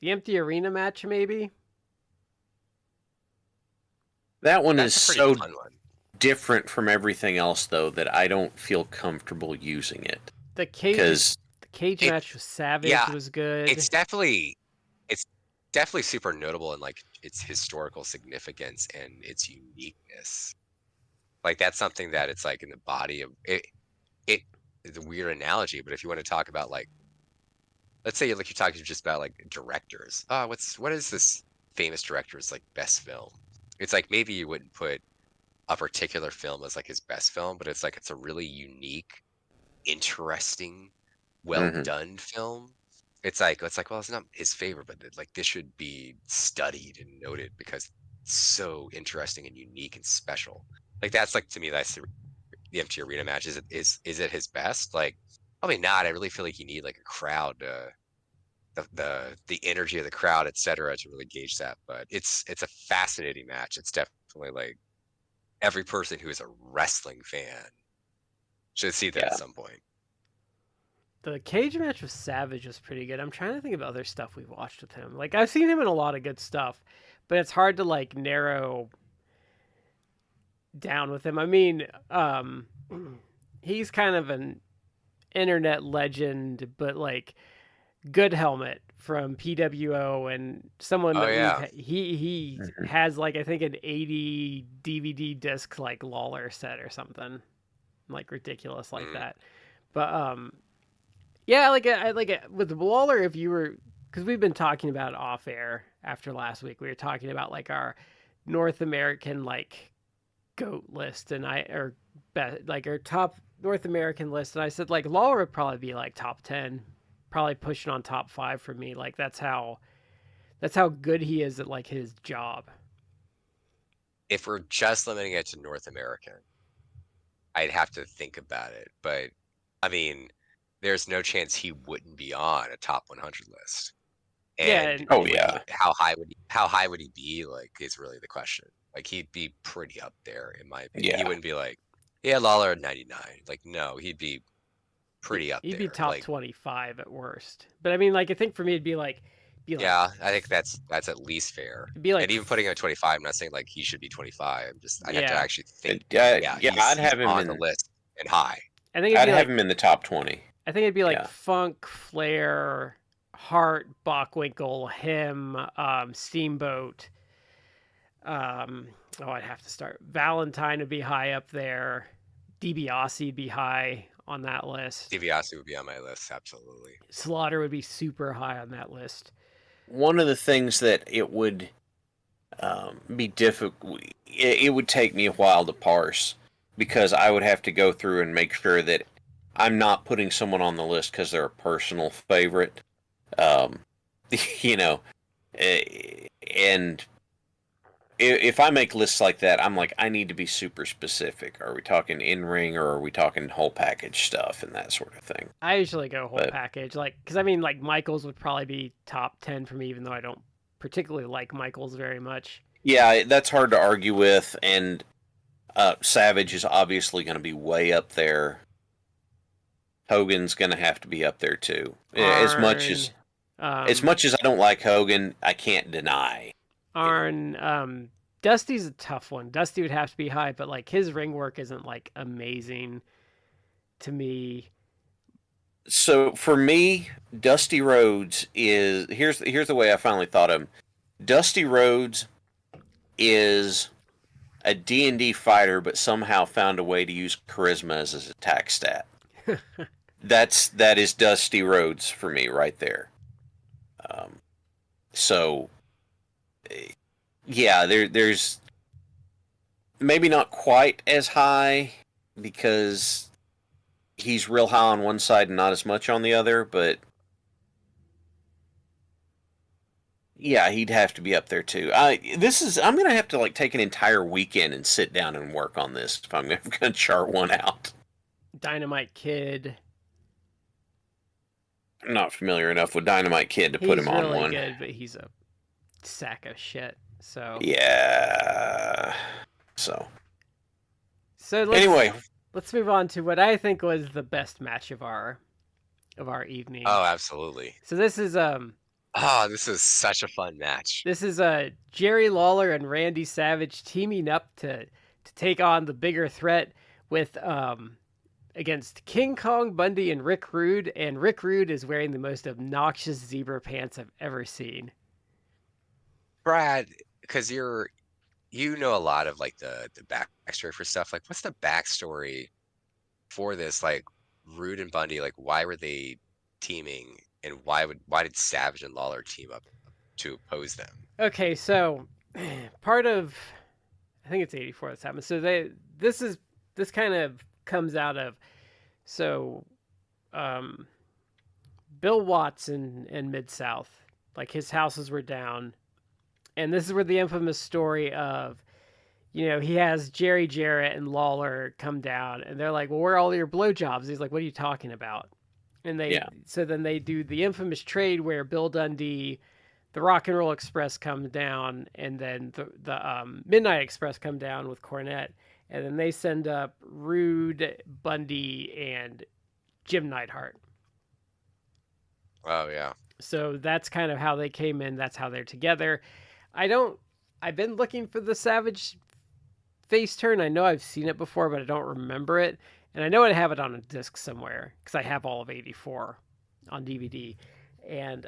The empty arena match, maybe? That one That's is a pretty so fun one. different from everything else, though, that I don't feel comfortable using it. The cage match with Savage was good. It's definitely super notable in like its historical significance and its uniqueness. Like that's something that it's like in the body of it. It's a weird analogy, but if you want to talk about like, let's say like you're talking just about like directors. What is this famous director's like best film? It's like maybe you wouldn't put a particular film as like his best film, but it's a really unique, interesting, well done film. It's like well, it's not his favorite, but like this should be studied and noted because it's so interesting and unique and special. Like that's like to me that's the empty arena match. Is it his best? Like probably not. I really feel like you need like a crowd, the energy of the crowd, etc., to really gauge that. But it's a fascinating match. It's definitely like every person who is a wrestling fan should see that at some point. The cage match with Savage was pretty good. I'm trying to think of other stuff we've watched with him. Like I've seen him in a lot of good stuff, but it's hard to like narrow down with him. I mean, he's kind of an internet legend, but like Good Helmet from PWO and someone that he has like I think an 80 DVD disc like Lawler set or something like ridiculous like that. But yeah, I like it with Lawler. If you were, because we've been talking about it off air after last week, we were talking about like our North American like GOAT list, and our top North American list, and I said like Lawler would probably be like top 10, probably pushing on top 5 for me. Like that's how good he is at like his job. If we're just limiting it to North American, I'd have to think about it, but I mean, there's no chance he wouldn't be on a top 100 list. And how high would he be? Like, is really the question. Like, he'd be pretty up there in my opinion. Yeah. He wouldn't be like, yeah, Lawler at 99. Like, no, he'd be pretty up there. He'd be top 25 at worst. But I mean, like, I think for me, it'd be like. Yeah, I think that's at least fair. It'd be like, and even putting him at 25, I'm not saying like he should be 25. I'd have to actually think. I'd have him on the list and high. I think I'd have him in the top 20. I think it'd be like Funk, Flair, Hart, Bockwinkel, him, Steamboat. I'd have to start. Valentine would be high up there. DiBiase would be high on that list. DiBiase would be on my list, absolutely. Slaughter would be super high on that list. One of the things that it would be difficult, it would take me a while to parse because I would have to go through and make sure that I'm not putting someone on the list because they're a personal favorite. Um, you know, and if I make lists like that, I'm like, I need to be super specific. Are we talking in ring or are we talking whole package stuff and that sort of thing? I usually go whole But package, like because I mean, like Michaels would probably be top 10 for me, even though I don't particularly like Michaels very much. yeah, that's hard to argue with. And Savage is obviously going to be way up there. Hogan's going to have to be up there too. As much Arn, as I don't like Hogan, I can't deny. Arn, Dusty's a tough one. Dusty would have to be high, but like his ring work isn't like amazing to me. So for me, Dusty Rhodes is here's the way I finally thought of him. Dusty Rhodes is a D&D fighter, but somehow found a way to use charisma as his attack stat. That is Dusty Rhodes for me right there. So yeah, there's maybe not quite as high because he's real high on one side and not as much on the other, but yeah, he'd have to be up there too. I'm gonna have to like take an entire weekend and sit down and work on this if I'm gonna chart one out. Dynamite Kid. I'm not familiar enough with Dynamite Kid to put He's him on really one. good, but he's a sack of shit. So Yeah. So let's, anyway, let's move on to what I think was the best match of our evening. Oh, absolutely. So this is Oh, this is such a fun match. This is Jerry Lawler and Randy Savage teaming up to take on the bigger threat with against King Kong Bundy and Rick Rude, and Rick Rude is wearing the most obnoxious zebra pants I've ever seen. Brad, because you know a lot of like the backstory for stuff. Like, what's the backstory for this? Like, Rude and Bundy, like, why were they teaming, and why did Savage and Lawler team up to oppose them? Okay, so part of I think it's 84 that's happened. So this kind of comes out of Bill Watts in Mid South, like his houses were down, and this is where the infamous story of, he has Jerry Jarrett and Lawler come down, and they're like, "Well, where are all your blowjobs?" He's like, "What are you talking about?" And so then they do the infamous trade where Bill Dundee, the Rock and Roll Express come down, and then the Midnight Express come down with Cornette, and then they send up Rude, Bundy, and Jim Neidhart. Oh yeah. So that's kind of how they came in. That's how they're together. I've been looking for the Savage face turn. I know I've seen it before, but I don't remember it. And I know I have it on a disc somewhere because I have all of 84 on DVD. And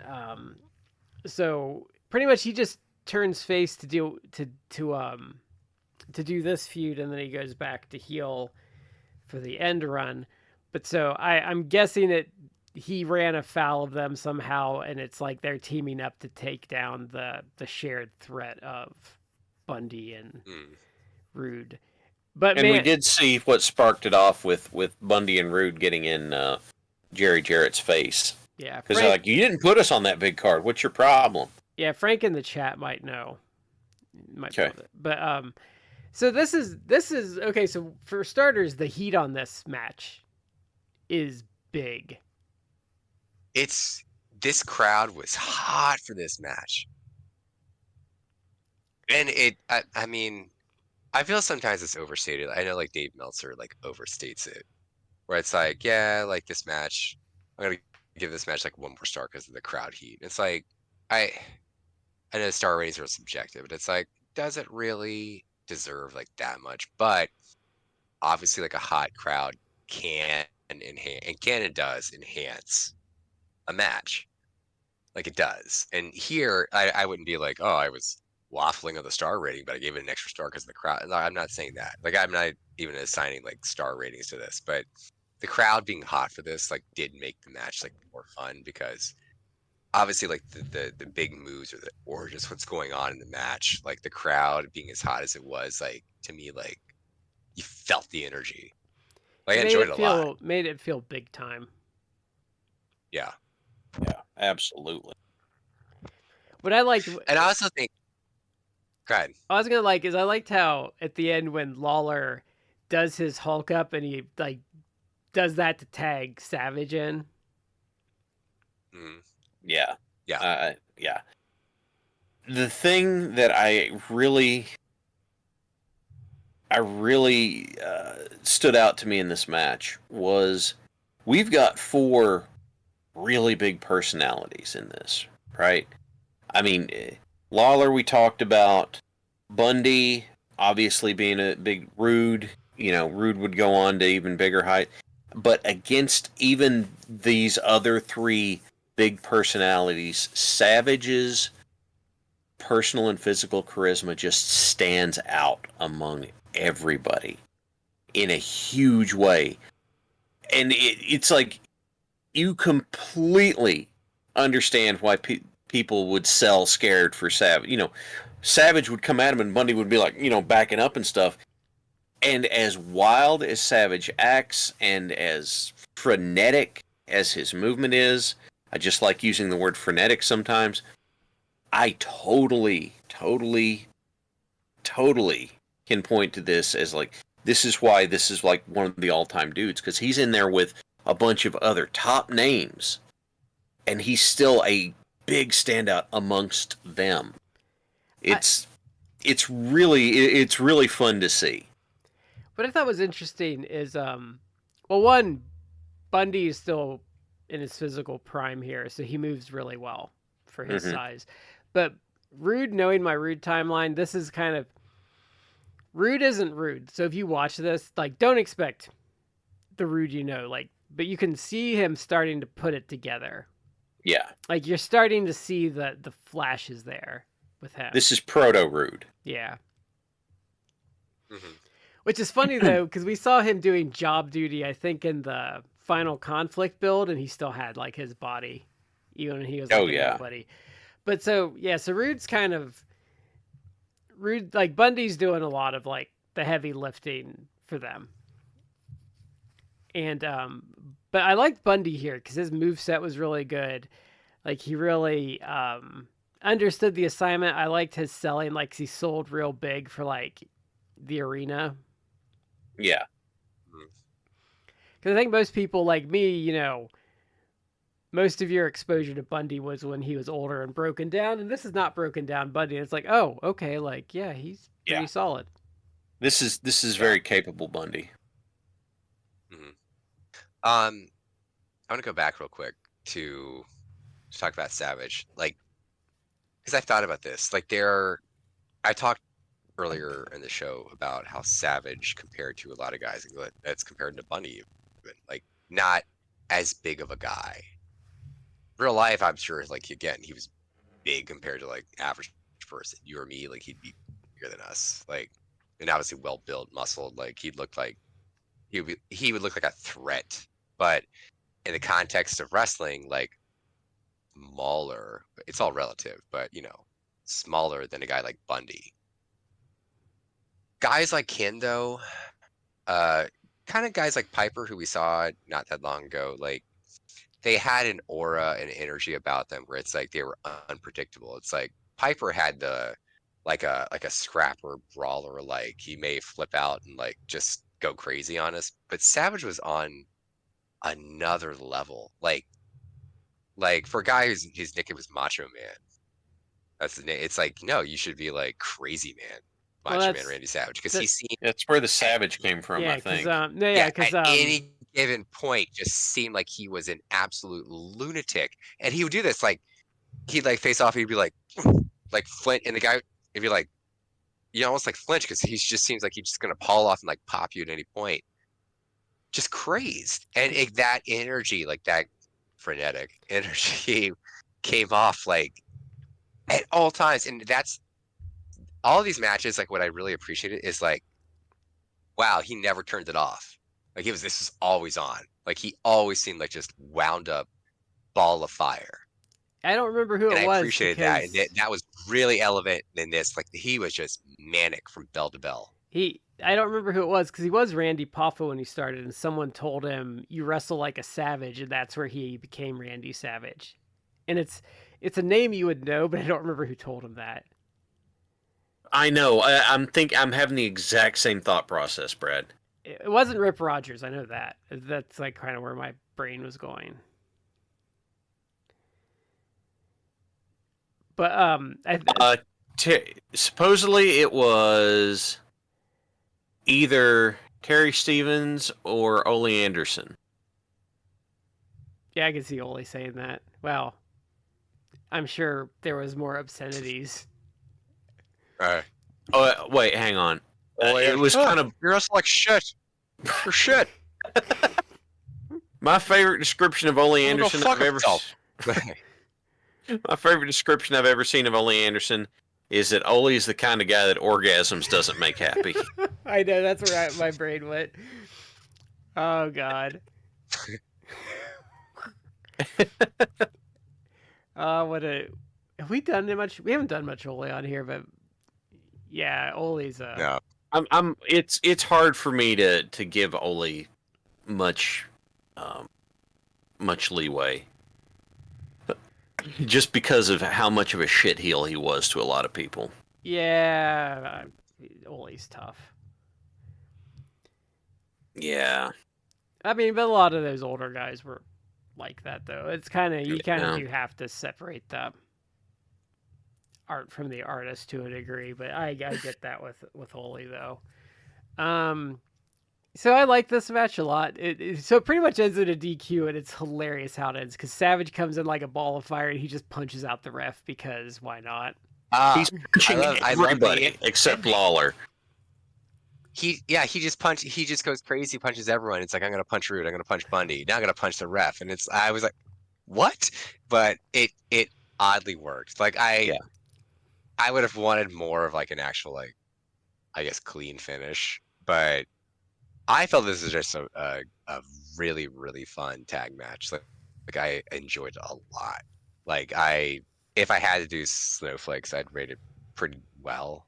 so pretty much he just turns face to do this feud, and then he goes back to heel for the end run. But so I'm guessing he ran afoul of them somehow, and it's like they're teaming up to take down the shared threat of Bundy and Rude. But we did see what sparked it off with Bundy and Rude getting in Jerry Jarrett's face. Yeah, because they're like, "You didn't put us on that big card. What's your problem?" Yeah, Frank in the chat might know. Okay. But so this is okay. So for starters, the heat on this match is big. This crowd was hot for this match, and I mean, I feel sometimes it's overstated. I know like Dave Meltzer like overstates it, where it's like, yeah, like this match, I'm gonna give this match like one more star because of the crowd heat. It's like, I know star ratings are subjective, but it's like, does it really deserve like that much? But obviously, like a hot crowd can and does enhance a match, like it does. And here, I wouldn't be like, oh, I was waffling on the star rating, but I gave it an extra star because of the crowd. No, I'm not saying that. Like, I'm not even assigning like star ratings to this, but the crowd being hot for this like did make the match like more fun, because obviously like the big moves or just what's going on in the match, like the crowd being as hot as it was, like to me, like you felt the energy. Like, I Made enjoyed it it a lot. feel made it feel big time. Yeah. Yeah, absolutely. What I liked, And I also think, go ahead. I was gonna like, is I liked how at the end when Lawler does his Hulk up and he like does that to tag Savage in. Mm, Yeah. yeah. Yeah. The thing that I really stood out to me in this match was we've got 4 really big personalities in this, right? I mean, Lawler we talked about, Bundy obviously being a big Rude, Rude would go on to even bigger height, but against even these other 3 big personalities, Savage's personal and physical charisma just stands out among everybody in a huge way. And it's like you completely understand why people would sell scared for Savage. Savage would come at him and Bundy would be like, backing up and stuff. And as wild as Savage acts and as frenetic as his movement is, I just like using the word frenetic sometimes. I totally can point to this as like, this is why this is like one of the all-time dudes, because he's in there with a bunch of other top names, and he's still a big standout amongst them. It's really fun to see. What I thought was interesting is, well, one, Bundy is still in his physical prime here, so he moves really well for his size. But Rude, knowing my Rude timeline, this is kind of Rude isn't Rude. So if you watch this, like, don't expect the Rude like, but you can see him starting to put it together. Yeah, like you're starting to see the flashes there with him. this is proto Rude. Yeah. Mm-hmm. Which is funny though, because we saw him doing job duty, I think, in the final conflict build, and he still had like his body, even when he was like nobody. But so Rude's kind of Rude, like Bundy's doing a lot of like the heavy lifting for them. And but I liked Bundy here because his moveset was really good. Like he really understood the assignment. I liked his selling, like he sold real big for like the arena. Yeah. Because I think most people like me, most of your exposure to Bundy was when he was older and broken down, and this is not broken down Bundy. It's like, oh, okay, like yeah, he's pretty solid. This is very capable Bundy. Mm-hmm. I want to go back real quick to talk about Savage, like, because I thought about this. Like, I talked earlier in the show about how Savage compared to a lot of guys that's compared to Bundy, even, like not as big of a guy. Real life, I'm sure, like again, he was big compared to like average person, you or me. Like he'd be bigger than us, like, and obviously well built, muscled. Like he would look like a threat. But in the context of wrestling, like smaller, it's all relative, but smaller than a guy like Bundy. Guys like him, though, kind of guys like Piper, who we saw not that long ago, like they had an aura and energy about them where it's like they were unpredictable. It's like Piper had like a scrapper brawler, like he may flip out and like just go crazy on us, but Savage was on another level. Like for a guy his nickname was Macho Man. That's the name. It's like, no, you should be like Crazy Man. Macho Man Randy Savage, because he seemed that's where the Savage came from. Yeah, I think. Because at any given point, just seemed like he was an absolute lunatic, and he would do this. Like he'd like face off, he'd be like flint, and the guy would be like, almost like flinch, because he just seems like he's just gonna paw off and like pop you at any point. Just crazed, and that energy, like that frenetic energy, came off like at all times, and that's. All of these matches, like what I really appreciated is like, wow, he never turned it off. Like this was always on. Like he always seemed like just wound up ball of fire. I don't remember who it was. I appreciated that. And that was really relevant in this. Like he was just manic from bell to bell. I don't remember who it was because he was Randy Poffo when he started, and someone told him you wrestle like a savage, and that's where he became Randy Savage. And it's a name you would know, but I don't remember who told him that. I know. I'm having the exact same thought process, Brad. It wasn't Rip Rogers. I know that. That's like kind of where my brain was going. But Supposedly it was either Terry Stevens or Ole Anderson. yeah, I can see Ole saying that. Well, I'm sure there was more obscenities. Oh wait, hang on. It was kind of you're also like shit. You're shit. my favorite description of Ole Go Anderson fuck I've ever. himself. My favorite description I've ever seen of Ole Anderson is that Ole is the kind of guy that orgasms doesn't make happy. I know, that's where my brain went. Oh, God. What a... Have we done much? We haven't done much Ole on here, but yeah, Ole's No. It's hard for me to give Ole much much leeway. Just because of how much of a shitheel he was to a lot of people. Yeah, Ole's tough. Yeah. I mean, but a lot of those older guys were like that, though. It's kind of, you kind of Yeah. do have to separate the art from the artist to a degree, but I get that with Ole, though. So I like this match a lot. So it pretty much ends in a DQ, and it's hilarious how it ends because Savage comes in like a ball of fire and he just punches out the ref because why not? He's punching I love everybody except Lawler. He just goes crazy, punches everyone. It's like, I'm gonna punch Rude, I'm gonna punch Bundy, now I'm gonna punch the ref, and I was like, what? But it oddly worked. Like I would have wanted more of like an actual, like, I guess, clean finish, but I felt this is just a really, really fun tag match. Like I enjoyed it a lot. Like if I had to do snowflakes, I'd rate it pretty well,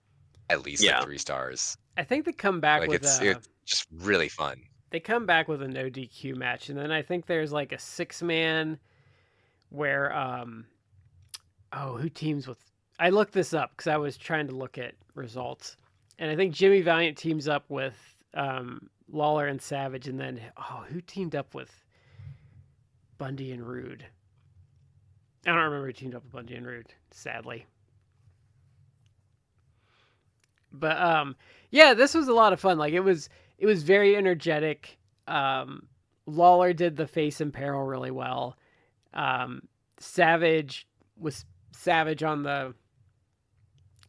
at least like 3 stars. I think they come back Like with it's just really fun. They come back with a no DQ match, and then I think there's like a 6-man where who teams with? I looked this up because I was trying to look at results, and I think Jimmy Valiant teams up with Lawler and Savage, and then who teamed up with Bundy and Rude? I don't remember who teamed up with Bundy and Rude, sadly. But yeah, this was a lot of fun. Like it was very energetic. Lawler did the face and peril really well. Savage was savage on the,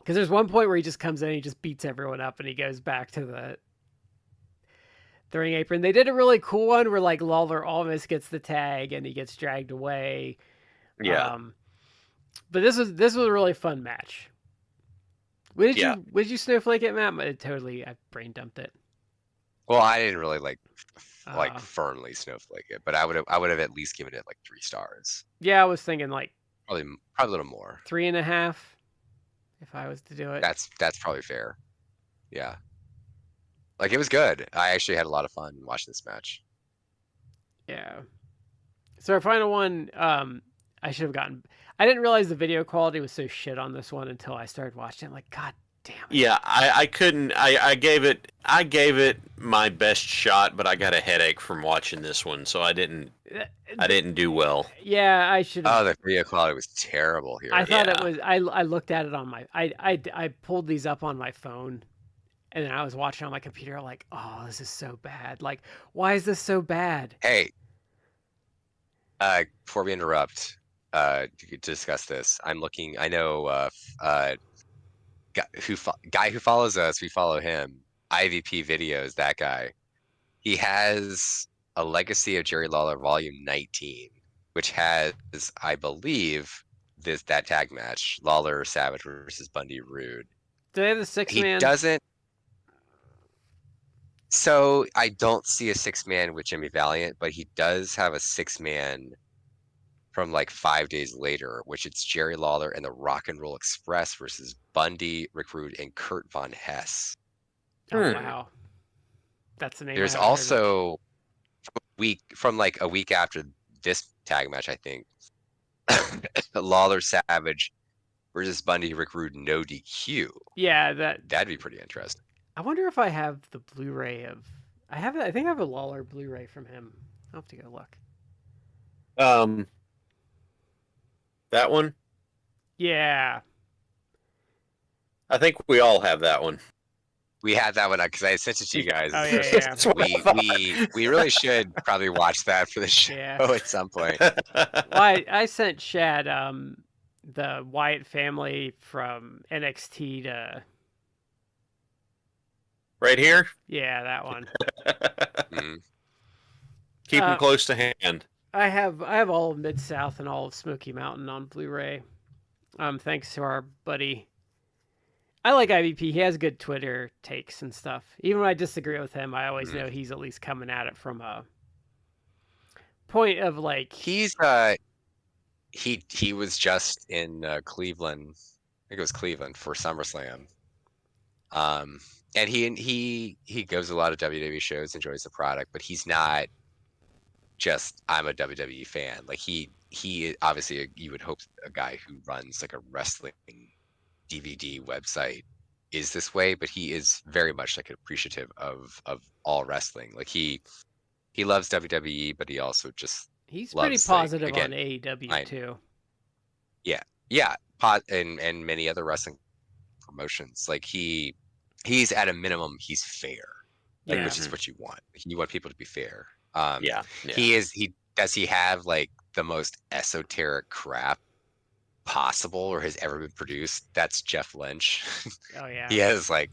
because there's one point where he just comes in and he just beats everyone up and he goes back to the ring apron. They did a really cool one where like Lawler almost gets the tag and he gets dragged away. Yeah. But this was a really fun match. What did you snowflake it, Matt? I brain dumped it. Well, I didn't really like firmly snowflake it, but I would have at least given it like 3 stars. Yeah, I was thinking like Probably a little more. 3.5 if I was to do it. That's probably fair. Yeah. Like it was good. I actually had a lot of fun watching this match. Yeah. So our final one, I should have gotten. I didn't realize the video quality was so shit on this one until I started watching. I'm like, God damn it. Yeah, I couldn't. I gave it my best shot, but I got a headache from watching this one, so I didn't do well. Yeah, I should. Oh, the video quality was terrible here. I thought it was. I looked at it on my. I pulled these up on my phone, and then I was watching on my computer. I'm like, oh, this is so bad. Like, why is this so bad? Hey, before we interrupt, to discuss this, I'm looking. I know guy who follows us. We follow him. IVP videos. That guy. He has a Legacy of Jerry Lawler Volume 19, which has, I believe, that tag match: Lawler Savage versus Bundy Rude. Do they have the 6-man? He doesn't. So I don't see a 6-man with Jimmy Valiant, but he does have a 6-man from like 5 days later, which it's Jerry Lawler and the Rock and Roll Express versus Bundy, Rick Rude, and Kurt Von Hess. Oh wow, that's the name. There's I haven't heard of. also from like a week after this tag match, I think. Lawler Savage versus Bundy Rick Rude no DQ. Yeah, That'd be pretty interesting. I wonder if I have the Blu-ray of. I think I have a Lawler Blu-ray from him. I'll have to go look. That one. Yeah. I think we all have that one. We had that one because I sent it to you guys. Oh yeah. That's what I thought. We really should probably watch that for the show Yeah. at some point. Well, I sent Shad the Wyatt family from NXT to. Right here. Yeah, that one. Mhm. Keep them close to hand. I have all of Mid South and all of Smoky Mountain on Blu-ray. Thanks to our buddy. I like IVP. He has good Twitter takes and stuff. Even when I disagree with him, I always know he's at least coming at it from a point of like. He's he was just in Cleveland. I think it was Cleveland for SummerSlam. And he goes to a lot of WWE shows, enjoys the product, but he's not just I'm a WWE fan. Like he obviously you would hope a guy who runs like a wrestling DVD website is this way, but he is very much like appreciative of all wrestling. Like he loves WWE, but he also just He's loves, pretty positive like, on AEW too. Yeah, and many other wrestling promotions. Like he's at a minimum, he's fair. Like, Yeah. which is what you want. You want people to be fair. Yeah. Does he have like the most esoteric crap possible or has ever been produced? That's Jeff Lynch. Oh yeah. He has like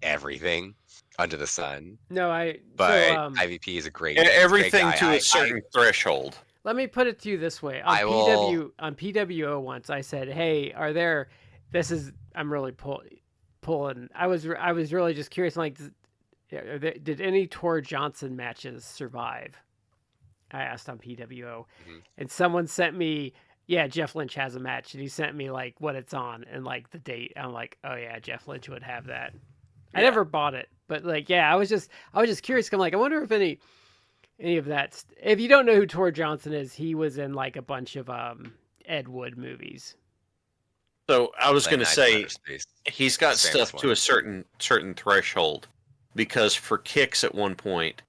everything under the sun. No, But so, IVP is a great Everything great to guy. a certain threshold. let me put it to you this way. On I will- on PWO once I said, "Hey, are there I'm really pulling. I was really just curious like did any Tor Johnson matches survive?" I asked on PWO. Mhm. And someone sent me, yeah, Jeff Lynch has a match, and he sent me like what it's on and like the date. I'm like, "Oh yeah, Jeff Lynch would have that." I Yeah. never bought it, but like, yeah, I was just curious. 'Cause I'm like, I wonder if any of that. If you don't know who Tor Johnson is, he was in like a bunch of Ed Wood movies. So I was going to Night say Outer Space. he's got Famous stuff to one. a certain threshold, because for kicks at one point,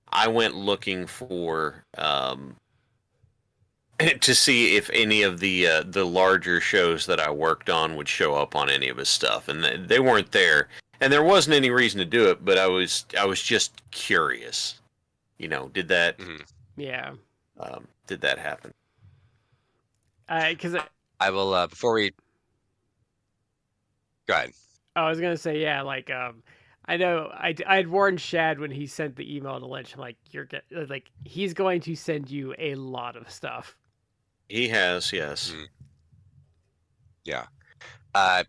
I went looking for to see if any of the larger shows that I worked on would show up on any of his stuff, and they weren't there. And there wasn't any reason to do it, but I was just curious. You know, did that Yeah, happen? because I will before we go ahead. I was gonna say, yeah, like I know I'd warned Shad when he sent the email to Lynch. I'm like, he's going to send you a lot of stuff. He has, yes. Yeah.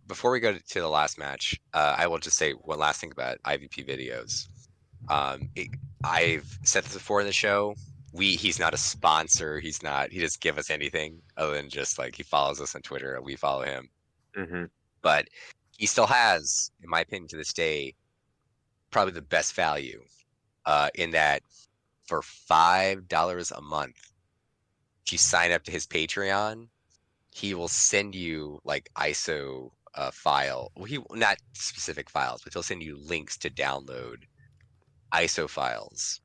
Before we go to the last match, I will just say one last thing about IVP videos. I've said this before in the show. He's not a sponsor. He doesn't give us anything other than just like he follows us on Twitter and we follow him. Mm-hmm. But he still has, in my opinion, to this day, probably the best value. In that, for $5 a month, if you sign up to his Patreon, he will send you like ISO file. Well, not specific files, but he'll send you links to download ISO files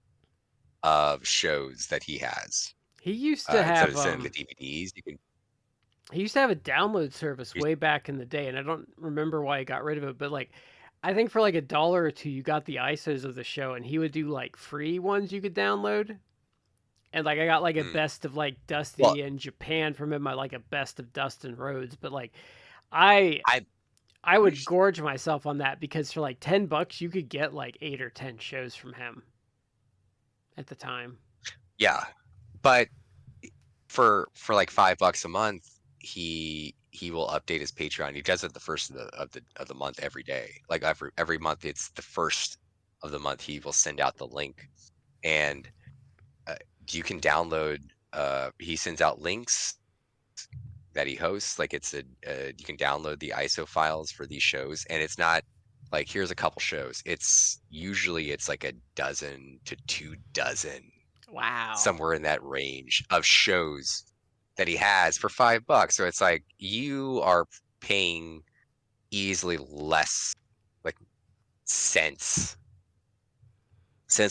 of shows that he has. He used to Instead have of sending the DVDs, you can. he used to have a download service way back in the day, and I don't remember why he got rid of it. But like, I think for like $1 or $2, you got the ISOs of the show, and he would do like free ones you could download. And like I got like a best of like Dusty and Japan from him, like a best of Dustin Rhodes. But like, I would gorge myself on that because for like $10 you could get like 8 or 10 shows from him at the time. Yeah, but for like $5 a month, he will update his Patreon. He does it the first of the month every day. Like every month, it's the first of the month. He will send out the link, and you can download. He sends out links that he hosts. Like you can download the ISO files for these shows, and it's not like here's a couple shows. It's usually like a dozen to 2 dozen, Wow. somewhere in that range of shows that he has for $5. So it's like you are paying easily less, like cents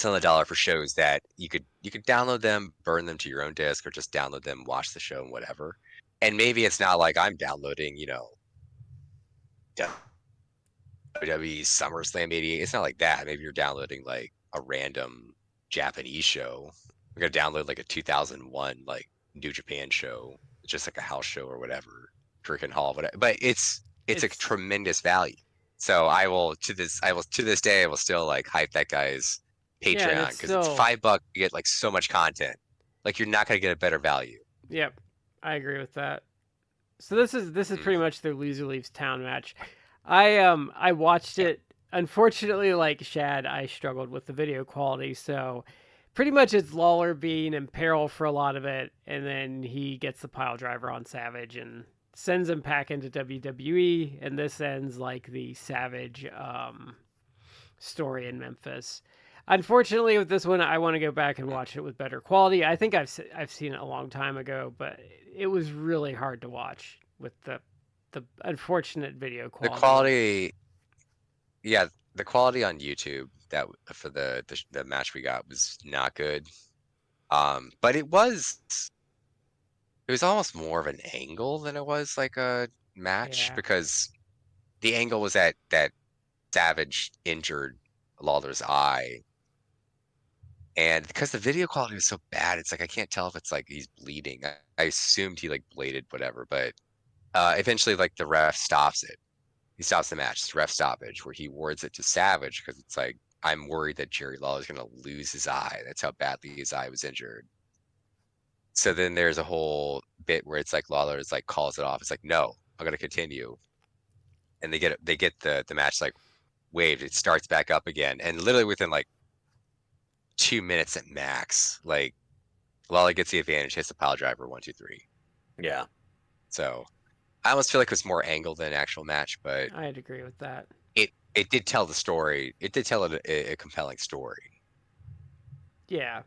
on the dollar for shows that you could download them, burn them to your own disk, or just download them, watch the show and whatever. And maybe it's not like I'm downloading, WWE SummerSlam 88. It's not like that. Maybe you're downloading like a random Japanese show. You're gonna download like a 2001 like New Japan show, just like a house show or whatever, Korakuen Hall, whatever. But it's a It's tremendous value. So I will to this day I will still like hype that guy's yeah, and Patreon it's because it's still $5. You get like so much content. Like you're not gonna get a better value. yep. I agree with that. So this is Mm. pretty much their loser leaves town match. I watched it. Unfortunately, like Shad, I struggled with the video quality, so pretty much it's Lawler being in peril for a lot of it, and then he gets the pile driver on Savage and sends him back into WWE, and this ends like the Savage story in Memphis. Unfortunately, with this one, I want to go back and watch it with better quality. I think I've seen it a long time ago, but it was really hard to watch with the unfortunate video The quality. quality, yeah, the quality on YouTube for the match we got was not good. But it was almost more of an angle than it was like a match Yeah. because the angle was that Savage injured Lawler's eye. And because the video quality was so bad, it's like I can't tell if it's like he's bleeding. I assumed he like bladed whatever, but eventually like the ref stops it. He stops the match. It's ref stoppage where he awards it to Savage because it's like I'm worried that Jerry Lawler's gonna lose his eye. That's how badly his eye was injured. So then there's a whole bit where it's like Lawler is like calls it off. It's like, no, I'm gonna continue. And they get the match like waived. It starts back up again. And literally within like 2 minutes at max, like Lawler gets the advantage, hits the pile driver, 1, 2, 3. Yeah. So I almost feel like it was more angle than actual match, but I'd agree with that. it did tell the story. It did tell a compelling story. Yeah.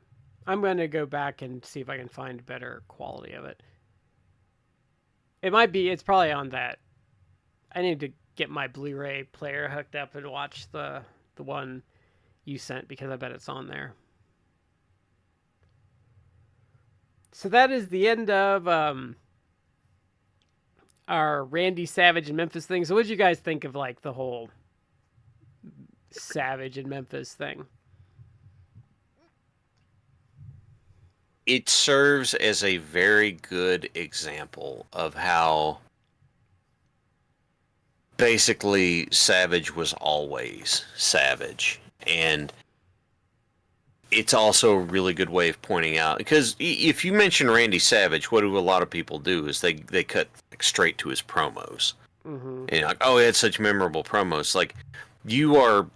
I'm going to go back and see if I can find better quality of it. It's probably on that. I need to get my Blu-ray player hooked up and watch the one you sent because I bet it's on there. So that is the end of our Randy Savage and Memphis thing. So what did you guys think of like the whole Savage and Memphis thing? It serves as a very good example of how basically Savage was always Savage. And it's also a really good way of pointing out, because if you mention Randy Savage, what do a lot of people do is they cut like, straight to his promos. Mm-hmm. And you're like, oh, he had such memorable promos. Like, you are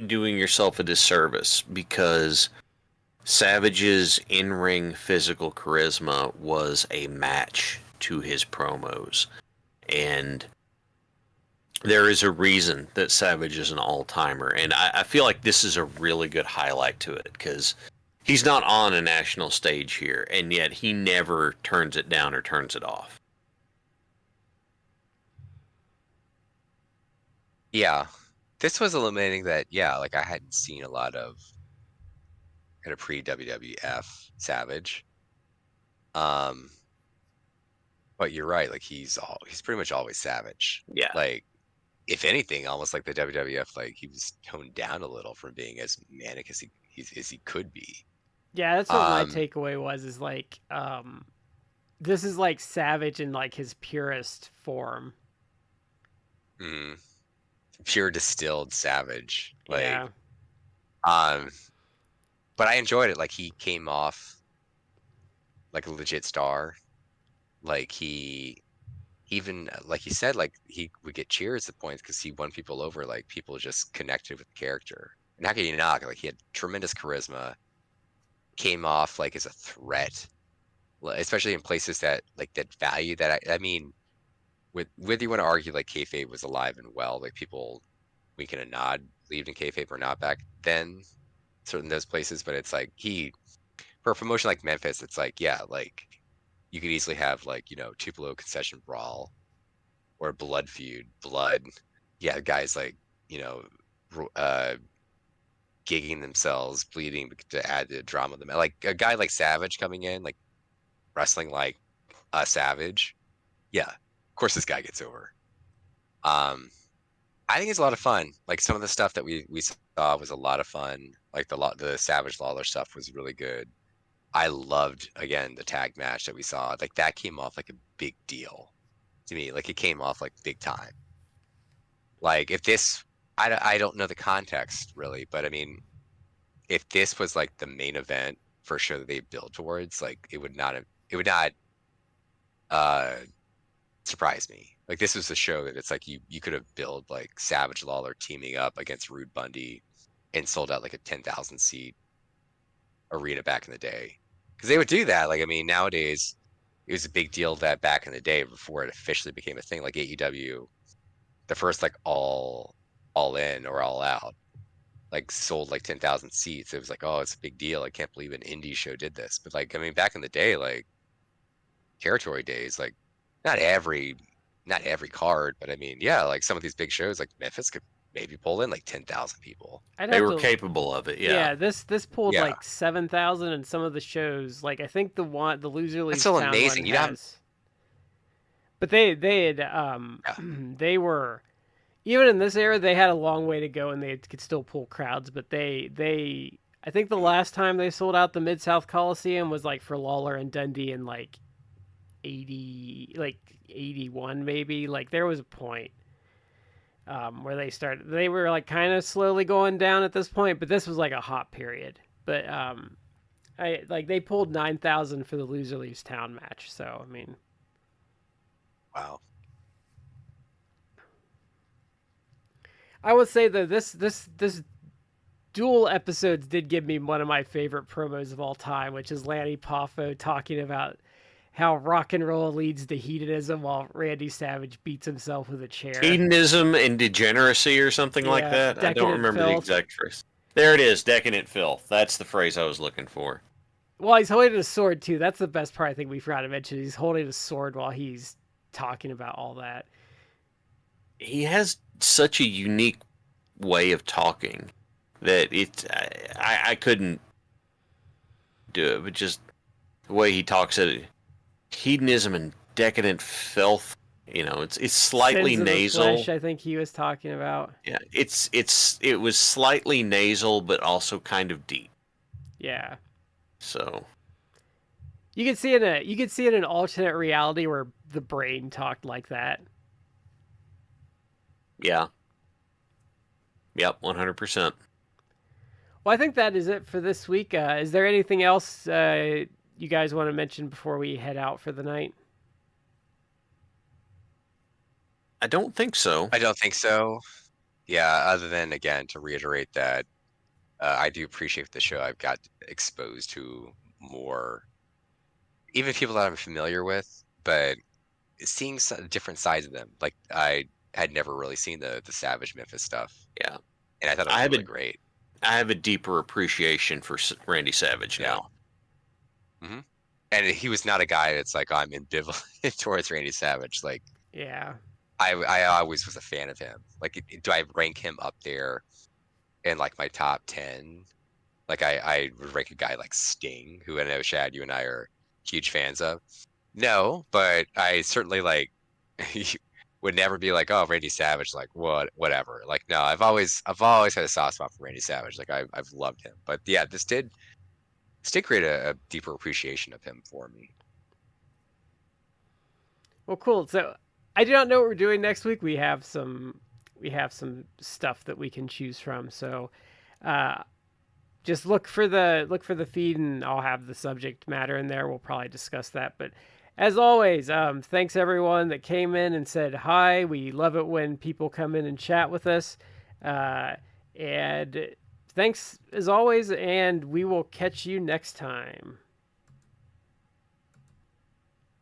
doing yourself a disservice because Savage's in-ring physical charisma was a match to his promos. And there is a reason that Savage is an all-timer. And I feel like this is a really good highlight to it because he's not on a national stage here, and yet he never turns it down or turns it off. Yeah, this was illuminating that, yeah, like I hadn't seen a lot of kind of pre-WWF Savage. But you're right, like he's pretty much always Savage. Yeah. Like, if anything, almost like the WWF, like he was toned down a little from being as manic as he could be. Yeah, that's what my takeaway was. Is like, this is like Savage in like his purest form. Pure distilled Savage. Like, Yeah. But I enjoyed it. Like he came off like a legit star. Like he even like he said, like he would get cheers at points because he won people over. Like people just connected with the character. And how can you not? Like he had tremendous charisma. Came off like as a threat, especially in places that like that value that. I mean, with whether you want to argue like kayfabe was alive and well, like people winking a nod believed in kayfabe or not back then, certain those places, but it's like for a promotion like Memphis, it's like, yeah, like you could easily have like, Tupelo concession brawl or blood feud, blood. Yeah, guys like, you know, gigging themselves, bleeding to add the drama of the match. Like a guy like Savage coming in, like wrestling like a Savage. Yeah, of course this guy gets over. I think it's a lot of fun. Like some of the stuff that we saw was a lot of fun. Like the Savage Lawler stuff was really good. I loved again the tag match that we saw. Like that came off like a big deal to me. Like it came off like big time. Like if this, I don't know the context really, but I mean, if this was like the main event for a show that they build towards, like it would not uh surprise me. Like this was a show that it's like you could have built like Savage Lawler teaming up against Rude Bundy and sold out like a 10,000 seat arena back in the day. Because they would do that. Like I mean, nowadays it was a big deal that back in the day before it officially became a thing, like AEW, the first like all in or all out, like sold like 10,000 seats. It was like, oh, it's a big deal. I can't believe an indie show did this. But like, I mean, back in the day, like territory days, like not every card, but I mean, yeah, like some of these big shows, like Memphis could maybe pull in like 10,000 people. They were capable of it. Yeah. This pulled Yeah. like 7,000, and some of the shows, like I think the loser leaves That's still town amazing. one You know, has. But they had they were, even in this era, they had a long way to go, and they could still pull crowds. But they I think the last time they sold out the Mid South Coliseum was like for Lawler and Dundee in like 81 maybe. Like there was a point where they were like kind of slowly going down at this point, but this was like a hot period. But they pulled 9,000 for the loser leaves town match. So I mean, wow. I would say that this dual episodes did give me one of my favorite promos of all time, which is Lanny Poffo talking about how rock and roll leads to hedonism while Randy Savage beats himself with a chair. Hedonism and degeneracy or something like that. I don't remember the exact phrase. There it is, decadent filth. That's the phrase I was looking for. Well, he's holding a sword too. That's the best part I think we forgot to mention. He's holding a sword while he's talking about all that. He has such a unique way of talking that I couldn't do it, but just the way he talks it. Hedonism and decadent filth, it's slightly Sins nasal. Of the flesh, I think he was talking about. Yeah, it was slightly nasal, but also kind of deep. Yeah. So you could see it in an alternate reality where the brain talked like that. Yeah. Yep, 100%. Well, I think that is it for this week. Is there anything else you guys want to mention before we head out for the night? I don't think so. Yeah, other than, again, to reiterate that I do appreciate the show. I've got exposed to more, even people that I'm familiar with, but seeing different sides of them. Like, I had never really seen the Savage Memphis stuff. Yeah. And I thought it was really great. I have a deeper appreciation for Randy Savage now. Mm-hmm. And he was not a guy that's like, I'm ambivalent towards Randy Savage. Like, yeah, I always was a fan of him. Like, do I rank him up there in like my top 10? Like, I would rank a guy like Sting, who I know, Shad, you and I are huge fans of. No, but I certainly like would never be like, oh, Randy Savage, like whatever. Like, no, I've always had a soft spot for Randy Savage. Like, I've loved him. But yeah, this did create a deeper appreciation of him for me. Well, cool. So I do not know what we're doing next week. We have some stuff that we can choose from. So just look for the feed, and I'll have the subject matter in there. We'll probably discuss that. But as always, thanks everyone that came in and said hi. We love it when people come in and chat with us. And thanks as always, and we will catch you next time.